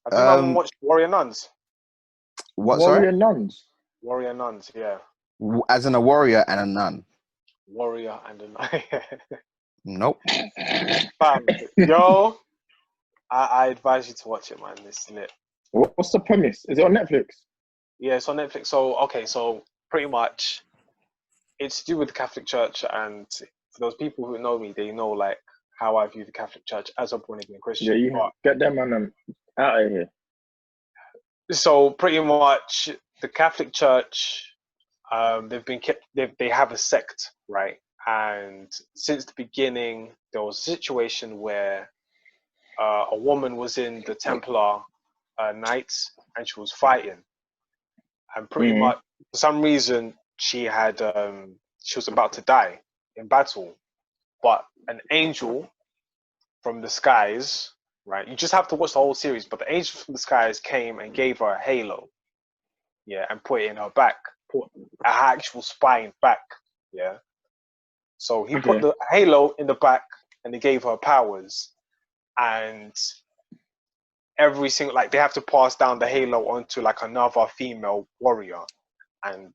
I think I haven't watched Warrior Nuns. What? Warrior Nuns. Warrior Nuns, yeah. As in a warrior and a nun. Warrior and a nun. Nope. Yo, I advise you to watch it, man. It's lit. What's the premise? Is it on Netflix? Yeah, it's on Netflix. So pretty much, it's to do with the Catholic Church, and for those people who know me, they know like how I view the Catholic Church as a born again Christian. Yeah, you get them man out of here. So pretty much, the Catholic Church, they have a sect, right? And since the beginning, there was a situation where a woman was in the Templar Knights and she was fighting, and pretty much for some reason she was about to die in battle, but an angel from the skies, right? You just have to watch the whole series, but the angel from the skies came and gave her a halo, and put it in her back, put her actual spine back, So he put the halo in the back, and he gave her powers, and every single they have to pass down the halo onto like another female warrior, and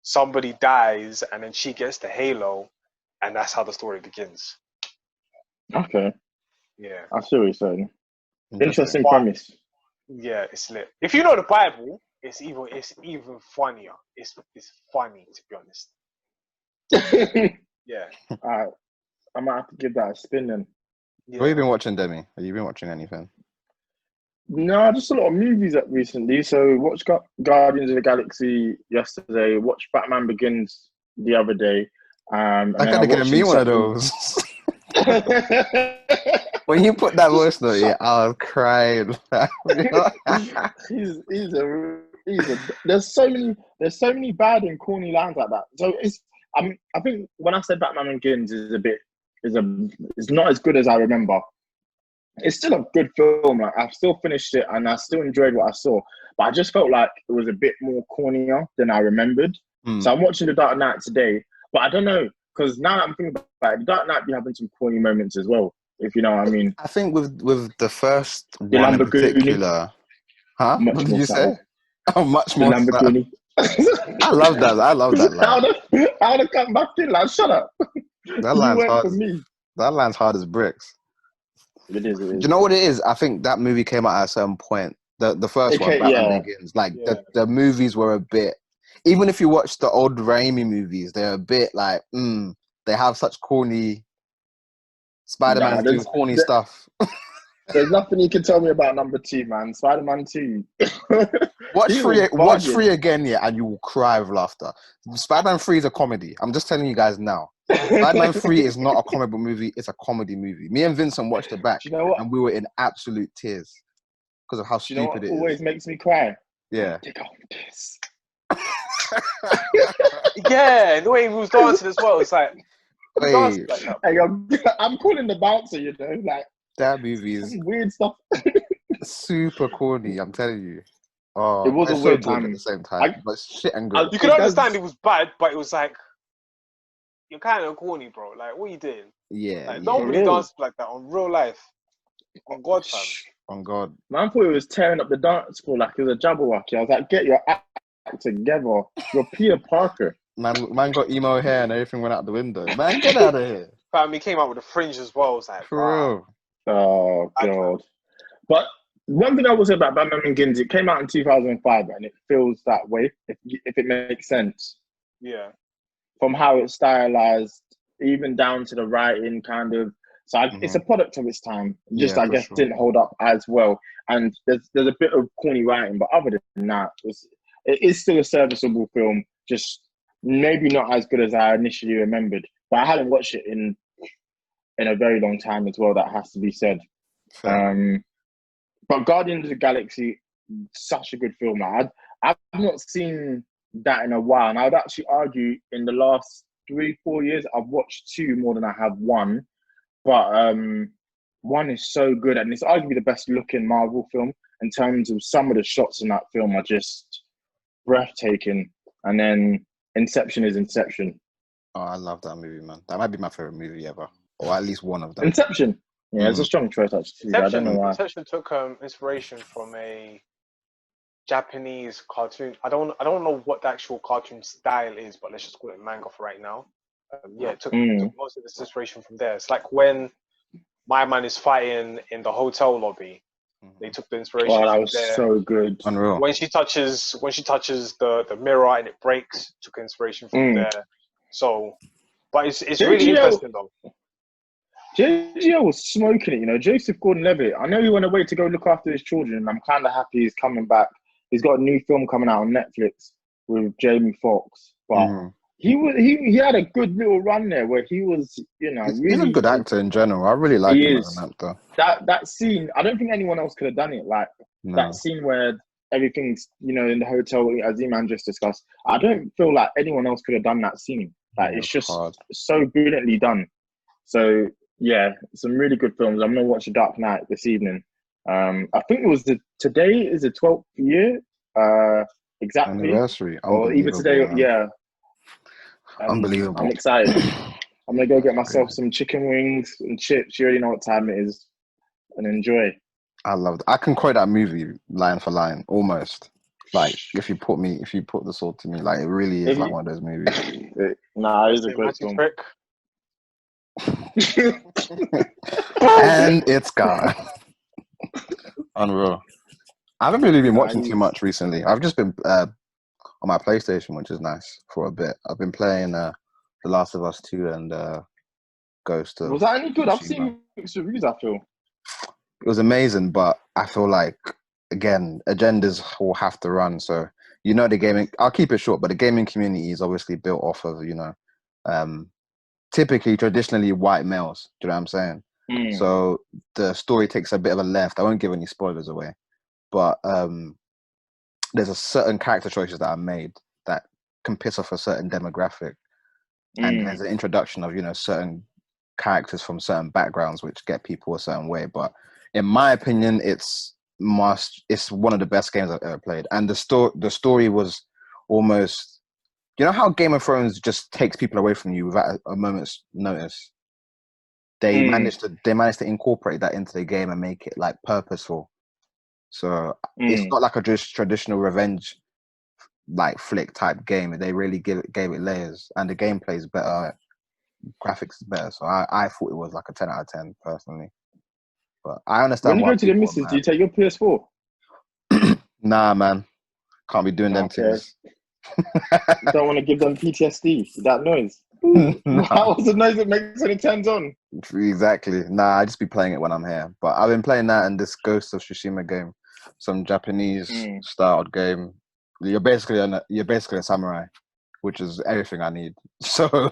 somebody dies, and then she gets the halo, and that's how the story begins. Okay. Yeah. I see what you're saying. Interesting But, premise. yeah, it's lit. If you know the Bible, it's even funnier. It's funny, to be honest. Yeah. Alright, I might have to give that a spin then. Yeah. What have you been watching, Demi? Have you been watching anything? No, just a lot of movies up recently. So watched Guardians of the Galaxy yesterday. Watched Batman Begins the other day. And I then gotta get watched me one of Inception. those. When you put that voice note, yeah, I was crying. There's so many bad and corny lines like that. So I think when I said Batman Begins is not as good as I remember. It's still a good film. Like, I've still finished it and I still enjoyed what I saw. But I just felt like it was a bit more cornier than I remembered. So I'm watching The Dark Knight today, but I don't know, because now that I'm thinking about it, The Dark Knight be having some corny moments as well, if you know what I mean. I think with the first The one in Lamborghini, particular, huh? much What did more you say? subtle. Oh, much The more. Subtle. Lamborghini. I love that. I love that line. I would have come back in like, shut up. That You line's went hard. for me. That line's hard as bricks. It is. Do you know what it is? I think that movie came out at a certain point. The first one, Batman Begins. Like the movies were a bit. Even if you watch the old Raimi movies, they're a bit like, they have such corny. Spider-Man's doing corny stuff. There's nothing you can tell me about number 2, man. Spider-Man 2. Watch 3 again, yeah, and you will cry with laughter. Spider-Man 3 is a comedy. I'm just telling you guys now. Spider-Man 3 is not a comic book movie, it's a comedy movie. Me and Vincent watched it back, and we were in absolute tears because of how stupid it is. Always makes me cry. Yeah. Take off this. Yeah, the way he was dancing as well. It's like, Wait. Hey, I'm calling the bouncer, you know, like that movie is weird stuff. super corny, I'm telling you. Oh, it was a weird time at the same time, but shit and good. You could understand it was bad, but it was like, you're kind of corny, bro. Like, what are you doing? Yeah. Like, nobody dances like that on real life. On God, fam. On God. Man, I thought he was tearing up the dance floor like it was a Jabberwocky. I was like, get your act together. You're Peter Parker. Man got emo hair and everything went out the window. Man, get out of here. Fam, he came out with a fringe as well. It was like, for real. Oh, God. But one thing I will say about Batman Begins, it came out in 2005 and it feels that way, if it makes sense. Yeah. From how it's stylized, even down to the writing, kind of. So it's a product of its time. Just, I guess, didn't hold up as well. And there's a bit of corny writing, but other than that, it is still a serviceable film. Just maybe not as good as I initially remembered. But I hadn't watched it in a very long time as well. That has to be said. But Guardians of the Galaxy, such a good film. I've not seen that in a while, and I would actually argue in the last 3-4 years I've watched 2 more than I have 1. But 1 is so good, and it's arguably the best looking Marvel film in terms of some of the shots in that film are just breathtaking. And then Inception is Inception. Oh, I love that movie, man. That might be my favorite movie ever, or at least one of them. Inception. Yeah, it's a strong choice actually. I don't know why. Inception took inspiration from a Japanese cartoon. I don't know what the actual cartoon style is, but let's just call it manga for right now. It took most of this inspiration from there. It's like when my man is fighting in the hotel lobby. They took the inspiration. Oh, that from was there. so good. Unreal. When she touches the mirror and it breaks, took inspiration from there. So, but it's really interesting though. JGL was smoking it, you know. Joseph Gordon-Levitt. I know he went away to go look after his children, and I'm kind of happy he's coming back. He's got a new film coming out on Netflix with Jamie Foxx, but he had a good little run there where he was, you know, he's a good actor in general. I really like him as an actor. That scene, I don't think anyone else could have done it. Like that scene where everything's, you know, in the hotel, as Eman just discussed. I don't feel like anyone else could have done that scene. Like it's just so brilliantly done. So yeah, some really good films. I'm gonna watch The Dark Knight this evening. I think it was today is the 12th year, exactly. Anniversary. Or either today, man. Unbelievable. I'm excited. I'm gonna go get myself some chicken wings and chips. You already know what time it is, and enjoy. I love it. I can quote that movie line for line, almost. Like if you put the sword to me, like it really is like one of those movies. It is a great film. And it's gone. Unreal. I haven't really been Nah, watching too much recently. I've just been on my PlayStation, which is nice for a bit. I've been playing The Last of Us 2 and Ghost of Was that any good? I've Tsushima. seen mixed reviews, I feel. It was amazing, but I feel like, again, agendas will have to run. So, the gaming, I'll keep it short, but the gaming community is obviously built off of, typically, traditionally white males. Do you know what I'm saying? Mm. So the story takes a bit of a left. I won't give any spoilers away, but there's a certain character choices that are made that can piss off a certain demographic. And there's an introduction of, certain characters from certain backgrounds which get people a certain way. But in my opinion, it's one of the best games I've ever played. And the story was almost, how Game of Thrones just takes people away from you without a moment's notice. They managed to incorporate that into the game and make it like purposeful. So it's not like a just traditional revenge like flick type game. They really gave it layers, and the gameplay is better, graphics is better. So I thought it was like a 10 out of 10 personally. But I understand when you why go to the people are missus, do mad. you take your PS4? Nah, man, can't be doing them things. You don't want to give them PTSD. That noise. Nah. How was the noise that makes when it turns on? Exactly. Nah, I just be playing it when I'm here. But I've been playing that and this Ghost of Tsushima game, some Japanese styled game. You're basically a samurai, which is everything I need. So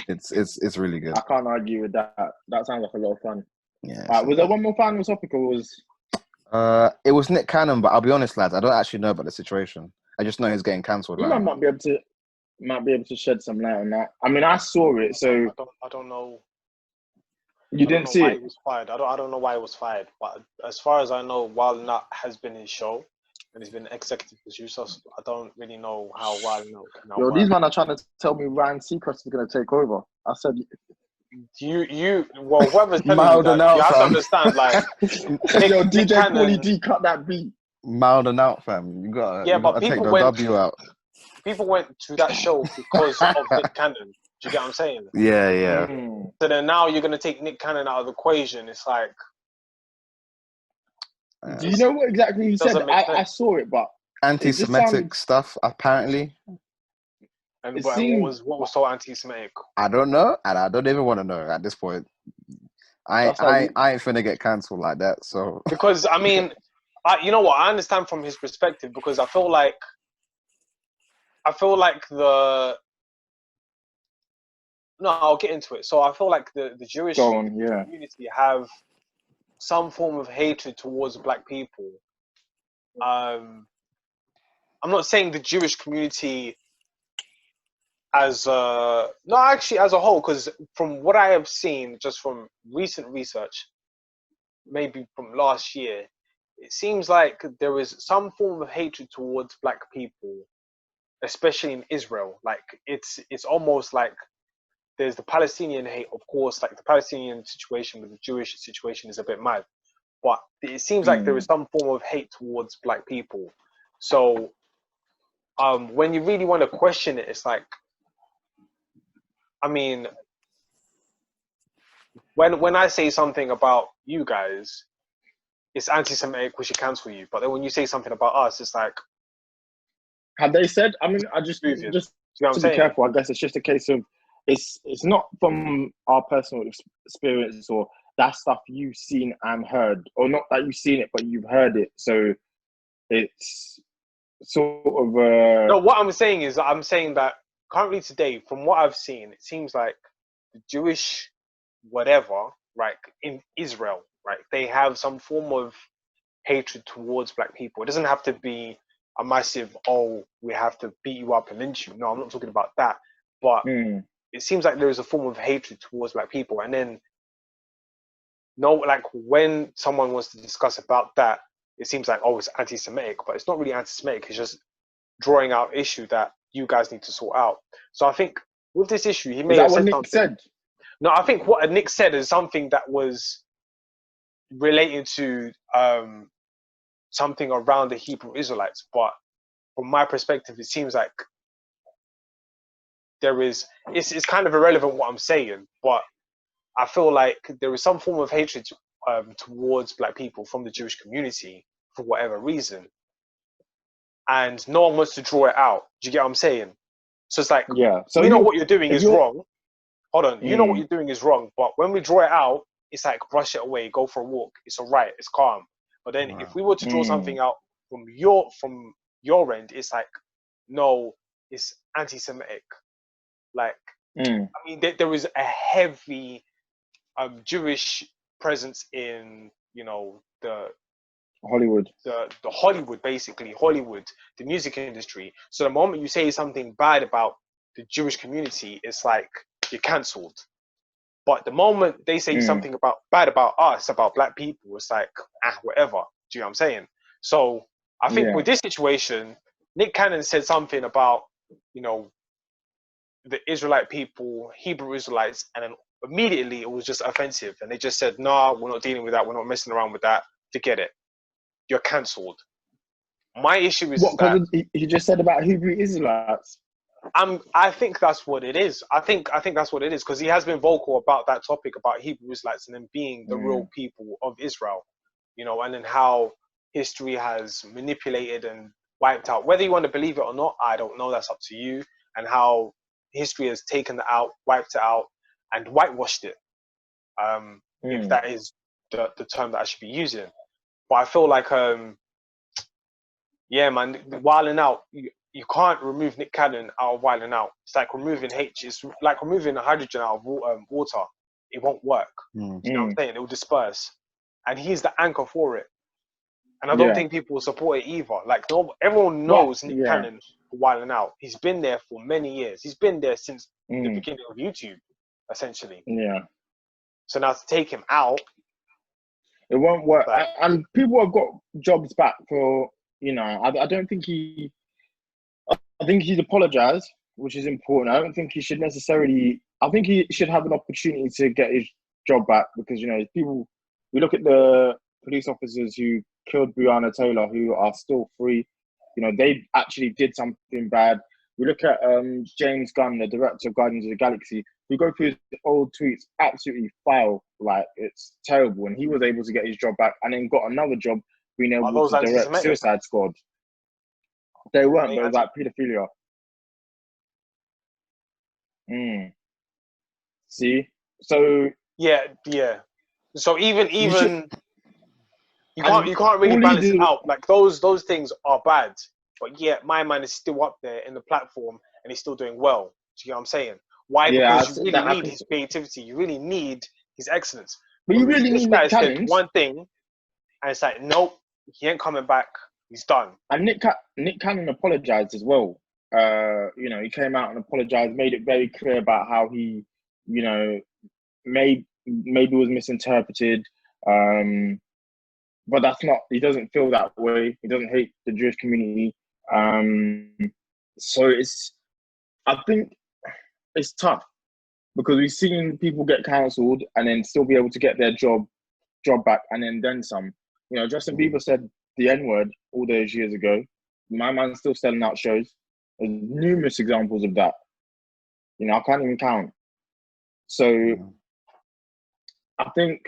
it's really good. I can't argue with that. That sounds like a lot of fun. Yeah. Was there one more final topic, or was? It was Nick Cannon, but I'll be honest, lads, I don't actually know about the situation. I just know he's getting cancelled right now. Might be able to shed some light on that. I mean, I saw it, so I don't know. You didn't see it? He was fired. I don't know why he was fired, but as far as I know, Wild Nut has been his show and he's been executive producer. So I don't really know how Wild Nut can now work. These men are trying to tell me Ryan Seacrest is going to take over. I said, well, whoever's telling you that, you have to understand, like, yo, DJ Paulie D cut that beat. Mild and out, fam. You gotta take the W out. People went to that show because of Nick Cannon. Do you get what I'm saying? Yeah. So then now you're gonna take Nick Cannon out of the equation. It's like, do you know what exactly he said? I saw it, but anti-Semitic stuff apparently. And what was so anti-Semitic? I don't know, and I don't even want to know at this point. I ain't finna get cancelled like that. So because I mean, you know what? I understand from his perspective because I feel like I'll get into it. So I feel like the Jewish community have some form of hatred towards black people. I'm not saying the Jewish community as a whole, because from what I have seen, just from recent research, maybe from last year, it seems like there is some form of hatred towards black people, especially in Israel. Like it's almost like there's the Palestinian hate, of course. Like the Palestinian situation with the Jewish situation is a bit mad, but it seems like there is some form of hate towards black people. So when you really want to question it, it's like, I mean, when I say something about you guys, it's anti-Semitic, we should cancel you. But then when you say something about us, it's like, have they said? I mean, I just you know to be careful. I guess it's just a case of it's not from our personal experience or that stuff you've seen and heard, or not that you've seen it, but you've heard it. So it's sort of. No, what I'm saying is, I'm saying that currently today, from what I've seen, it seems like the Jewish whatever, right, in Israel, right, they have some form of hatred towards black people. It doesn't have to be a massive, we have to beat you up and lynch you. No, I'm not talking about that. But it seems like there is a form of hatred towards black people. And then, like when someone wants to discuss about that, it seems like, it's anti-Semitic, but it's not really anti-Semitic. It's just drawing out issue that you guys need to sort out. So I think with this issue, he may have said something. Said? No, I think what Nick said is something that was related to something around the Hebrew Israelites. But from my perspective, it seems like it's kind of irrelevant what I'm saying, but I feel like there is some form of hatred towards black people from the Jewish community for whatever reason, and no one wants to draw it out. Do you get what I'm saying? So it's like, So we know what you're doing is you're, wrong. Hold on, you know what you're doing is wrong, but when we draw it out, it's like brush it away, go for a walk. It's all right, it's calm. But then if we were to draw something out from your end, it's like, no, it's anti-Semitic. Like, I mean, there is a heavy Jewish presence in, you know, the Hollywood, basically Hollywood, the music industry. So the moment you say something bad about the Jewish community, it's like you're cancelled. But the moment they say something bad about us, about black people, it's like, whatever. Do you know what I'm saying? So I think with this situation, Nick Cannon said something about, you know, the Israelite people, Hebrew Israelites, and then immediately it was just offensive. And they just said, no, we're not dealing with that. We're not messing around with that. Forget it. You're cancelled. My issue is because he just said about Hebrew Israelites. I think that's what it is. I think that's what it is, because he has been vocal about that topic about Hebrew Israelites and them being the real people of Israel, you know, and then how history has manipulated and wiped out. Whether you want to believe it or not, I don't know. That's up to you. And how history has taken it out, wiped it out, and whitewashed it. If that is the term that I should be using. But I feel like, yeah, man, wilding out. You can't remove Nick Cannon out of wilding out. It's like removing It's like removing hydrogen out of water. It won't work. You know what I'm saying? It will disperse. And he's the anchor for it. And I don't think people will support it either. Like, everyone knows Nick Cannon for wilding out. He's been there for many years. He's been there since the beginning of YouTube, essentially. Yeah. So now to take him out, it won't work. And people have got jobs back for, you know, I don't think I think he's apologized, which is important. I don't think he should necessarily. I think he should have an opportunity to get his job back, because, you know, people. We look at the police officers who killed Breonna Taylor, who are still free. You know, they actually did something bad. We look at James Gunn, the director of Guardians of the Galaxy. We go through his old tweets, absolutely foul. Like, it's terrible. And he was able to get his job back, and then got another job being able to direct Suicide Squad. They weren't, but it was like pedophilia. See? So yeah. So even you can't really balance it out. Like, those things are bad, but yet my man is still up there in the platform and he's still doing well. Do you know what I'm saying? Why? Because you really need his creativity. You really need his excellence. But you really need Nick Cannon. One thing, and it's like, nope, he ain't coming back. He's done. And Nick Cannon apologized as well. You know, he came out and apologized, made it very clear about how he, you know, maybe was misinterpreted. But that's not. He doesn't feel that way. He doesn't hate the Jewish community. So I think it's tough, because we've seen people get cancelled and then still be able to get their job back, and then some. You know, Justin Bieber said the N-word all those years ago. My man's still selling out shows. There's numerous examples of that. You know, I can't even count. So I think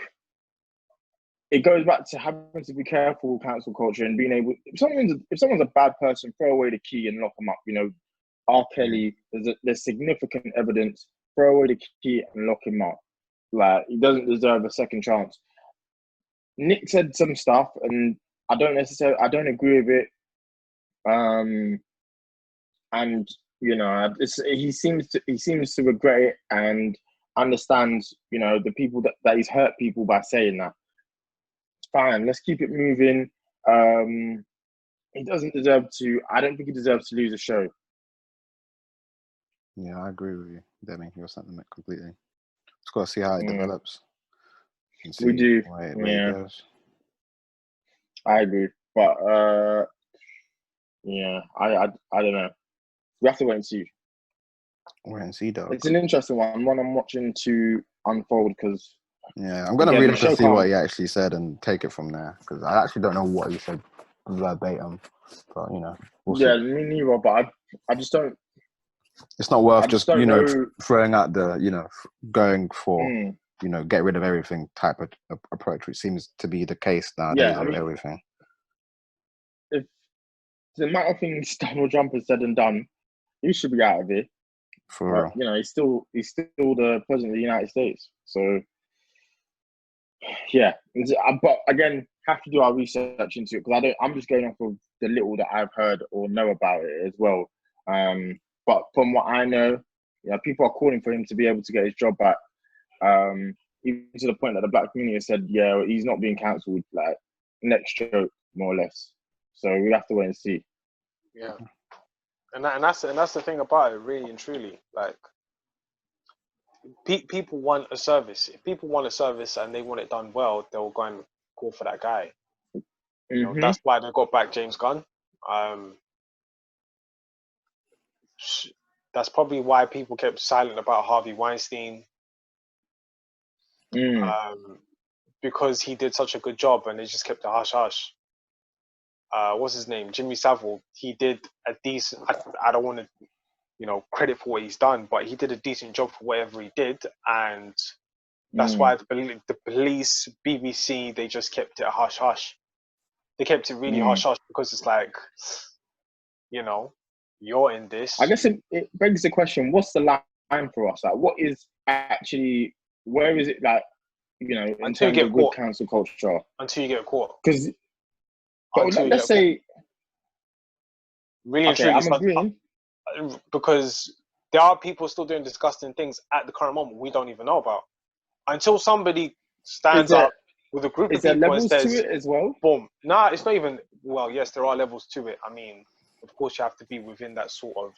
it goes back to having to be careful with cancel culture and being able. If someone's a bad person, throw away the key and lock them up. You know, R. Kelly. There's significant evidence. Throw away the key and lock him up. Like, he doesn't deserve a second chance. Nick said some stuff, and I don't agree with it. And you know, he seems to regret it and understands, you know, the people that he's hurt people by saying that. Fine, let's keep it moving. He doesn't deserve to. I don't think he deserves to lose a show. Yeah, I agree with you, Demi. Your sentiment completely. Just got to see how it develops. We do. Where it goes. I agree, but yeah, I don't know. We have to wait and see. Wait and see, dog. It's an interesting one I'm watching to unfold, because I'm gonna read up and see what he actually said and take it from there, because I actually don't know what he said verbatim. But, you know, we'll see. Me neither. But I just don't. It's not worth just, you know, throwing out the, you know, going for get rid of everything type of approach, which seems to be the case nowadays with everything. If the amount of things Donald Trump has said and done, he should be out of here. For real. He's still the president of the United States. So yeah, but again, have to do our research into it because I'm just going off of the little that I've heard or know about it as well. But from what I know, people are calling for him to be able to get his job back. Even to the point that the black community said, yeah, he's not being cancelled. Like next joke, more or less. So we have to wait and see. Yeah, and that's the thing about it, really and truly. Like, people want a service. If people want a service and they want it done well, they'll go and call for that guy. That's why they got back James Gunn. That's probably why people kept silent about Harvey Weinstein. Because he did such a good job and they just kept the hush-hush. What's his name? Jimmy Savile. He did a decent... I don't want to, credit for what he's done, but he did a decent job for whatever he did, and that's why the police, BBC, they just kept it hush-hush. They kept it really hush-hush because it's like, you're in this. I guess it begs the question, what's the line for us? Like, what is actually... Where is it, like, in terms of good cancel culture? Until you get caught. Because... let's say... Really and truly, I'm agreeing. Because there are people still doing disgusting things at the current moment we don't even know about. Until somebody stands up with a group of people and says... Is there levels to it as well? Boom. Nah, it's not even... Well, yes, there are levels to it. I mean, of course, you have to be within that sort of...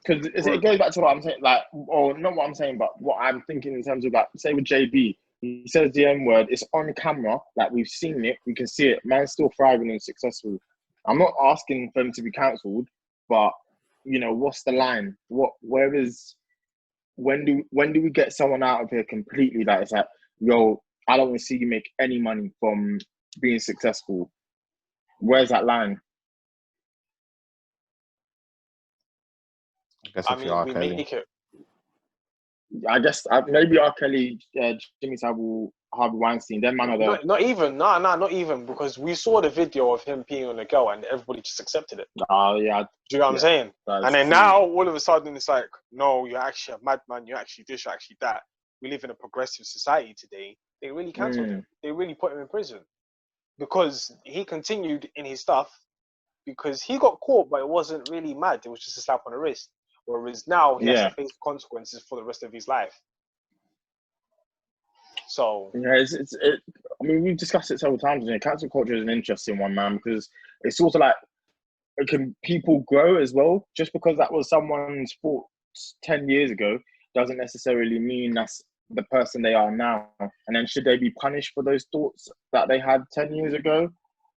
Because it goes back to what I'm saying, like, or not what I'm saying, but what I'm thinking in terms of, like, say with JB, he says the N word, it's on camera, like, we've seen it, we can see it, man's still thriving and successful. I'm not asking for him to be cancelled, but, what's the line? When do we get someone out of here completely that it's like, yo, I don't want to see you make any money from being successful? Where's that line? I guess maybe R. Kelly, Jimmy Savile, Harvey Weinstein, them man are the... Not even, because we saw the video of him peeing on a girl and everybody just accepted it. Oh, yeah. Do you know what I'm saying? And then now, all of a sudden, it's like, no, you're actually a madman, you're actually this, you're actually that. We live in a progressive society today. They really cancelled him. They really put him in prison. Because he continued in his stuff, because he got caught, but it wasn't really mad. It was just a slap on the wrist. Whereas now he has to face consequences for the rest of his life. So I mean, we've discussed it several times. Cancel culture is an interesting one, man, because it's sort of like, can people grow as well? Just because that was someone's fault 10 years ago doesn't necessarily mean that's the person they are now. And then should they be punished for those thoughts that they had 10 years ago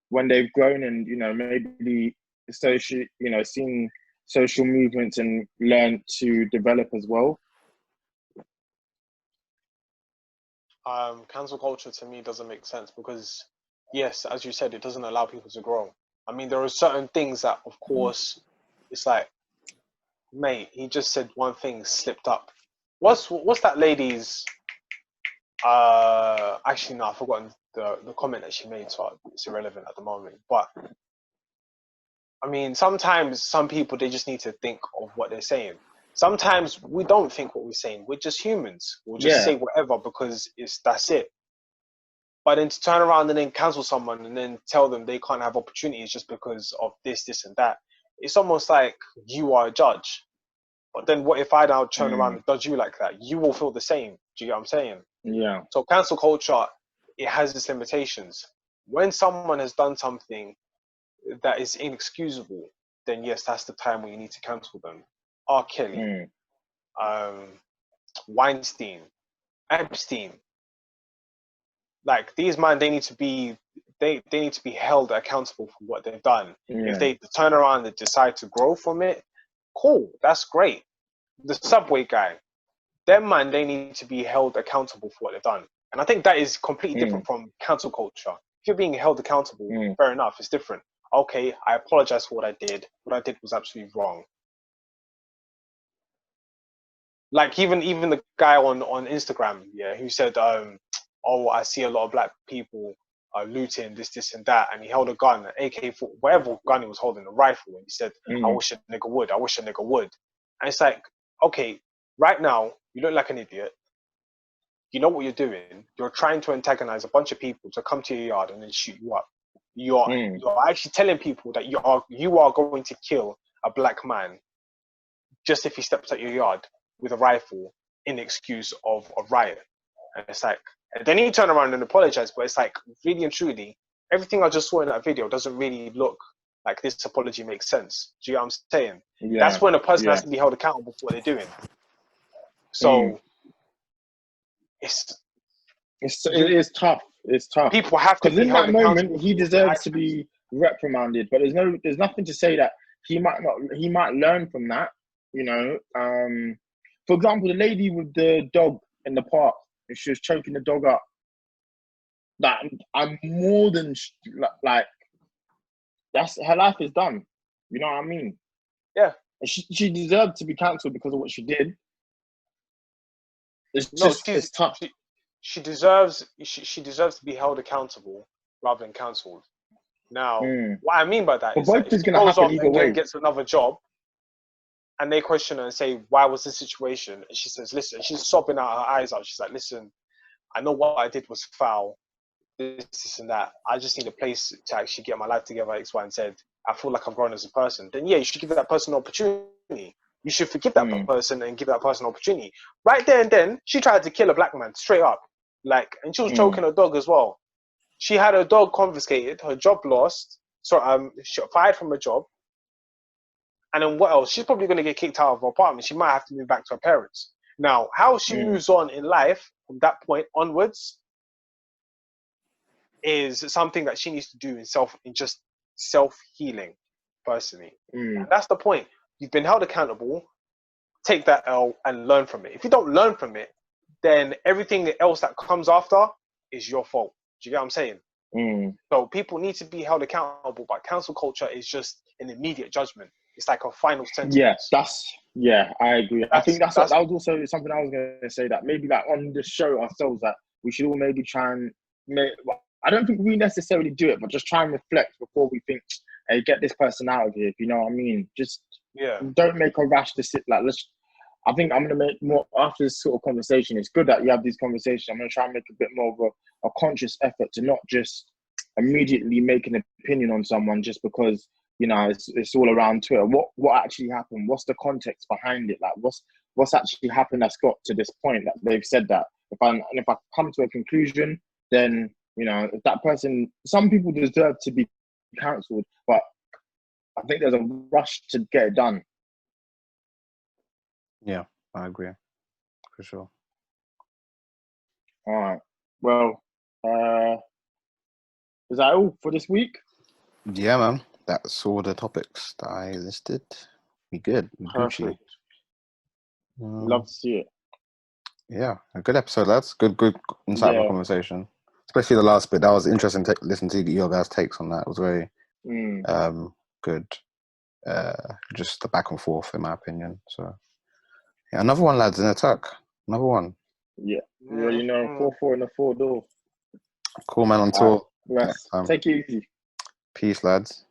when they've grown and maybe seen social movements and learn to develop as well? Cancel culture to me doesn't make sense because, yes, as you said, it doesn't allow people to grow. I mean, there are certain things that, of course, it's like, mate, he just said one thing, slipped up. What's that lady's? Actually, no, I've forgotten the comment that she made, so it's irrelevant at the moment. But I mean, sometimes some people, they just need to think of what they're saying. Sometimes we don't think what we're saying. We're just humans. We'll just say whatever because that's it. But then to turn around and then cancel someone and then tell them they can't have opportunities just because of this, and that, it's almost like you are a judge. But then what if I now turn around and judge you like that? You will feel the same. Do you get what I'm saying? Yeah. So cancel culture, it has its limitations. When someone has done something that is inexcusable, then yes, that's the time when you need to cancel them. R. Kelly, Weinstein, Epstein. Like, these men, they need to be held accountable for what they've done. If they turn around and decide to grow from it, cool, that's great. The Subway guy, them man, they need to be held accountable for what they've done. And I think that is completely different from cancel culture. If you're being held accountable, fair enough, it's different. Okay, I apologize for what I did. What I did was absolutely wrong. Like even the guy on Instagram, yeah, who said, oh, I see a lot of black people looting this and that, and he held a gun, an AK-4, whatever gun he was holding, a rifle, and he said, I wish a nigga would, and it's like, okay, right now you look like an idiot. You know what you're doing. You're trying to antagonize a bunch of people to come to your yard and then shoot you up. You're actually telling people that you are going to kill a black man just if he steps out your yard with a rifle in excuse of a riot. And it's like, and then he turned around and apologized, but it's like, really and truly, everything I just saw in that video doesn't really look like this apology makes sense. Do you know what I'm saying? Yeah. That's when a person has to be held accountable for what they're doing. So it is tough. It's tough. People have to be because in held that moment accountable. he deserves to be reprimanded, but there's nothing to say that he might learn from that. You know, for example, the lady with the dog in the park, and she was choking the dog up. That I'm more than like, that's her life is done. You know what I mean? Yeah. And she deserved to be cancelled because of what she did. It's tough. She deserves to be held accountable rather than cancelled. Now, what I mean by that is that if she goes off and gets another job, and they question her and say, "Why was this situation?" and she says, "Listen," she's sobbing out her eyes out. She's like, "Listen, I know what I did was foul, this and that. I just need a place to actually get my life together, X, Y, and Z. I feel like I've grown as a person." Then yeah, you should give that person an opportunity. You should forgive that person and give that person an opportunity. Right there and then, she tried to kill a black man straight up. Like, and she was choking her dog as well. She had her dog confiscated, her job lost, so she got fired from her job. And then what else? She's probably going to get kicked out of her apartment. She might have to move back to her parents. Now, how she moves on in life from that point onwards is something that she needs to do in just self-healing, personally. And that's the point. You've been held accountable. Take that L and learn from it. If you don't learn from it, then everything else that comes after is your fault. Do you get what I'm saying? So people need to be held accountable, but cancel culture is just an immediate judgment. It's like a final sentence. I agree. I think that was also something I was going to say, that maybe like on the show ourselves, that we should all maybe try and I don't think we necessarily do it, but just try and reflect before we think, hey, get this person out of here, if you know what I mean. Just don't make a rash decision. Like, I think I'm going to make more, after this sort of conversation, it's good that you have these conversations. I'm going to try and make a bit more of a conscious effort to not just immediately make an opinion on someone just because, you know, it's all around Twitter. What actually happened? What's the context behind it? Like, what's actually happened that's got to this point that they've said that? If I come to a conclusion, then, you know, if that person, some people deserve to be cancelled, but I think there's a rush to get it done. Yeah, I agree, for sure. All right. Well, is that all for this week? Yeah, man. That's all the topics that I listed. We good. Perfect. Love to see it. Yeah, a good episode, lads. Good insightful conversation. Especially the last bit. That was interesting to listen to your guys' takes on that. It was very good. Just the back and forth, in my opinion. So, yeah, another one, lads, in attack. Another one. Yeah, you already know, 4-4 in the 4 door. Cool, man. Until next time. Take it easy. Peace, lads.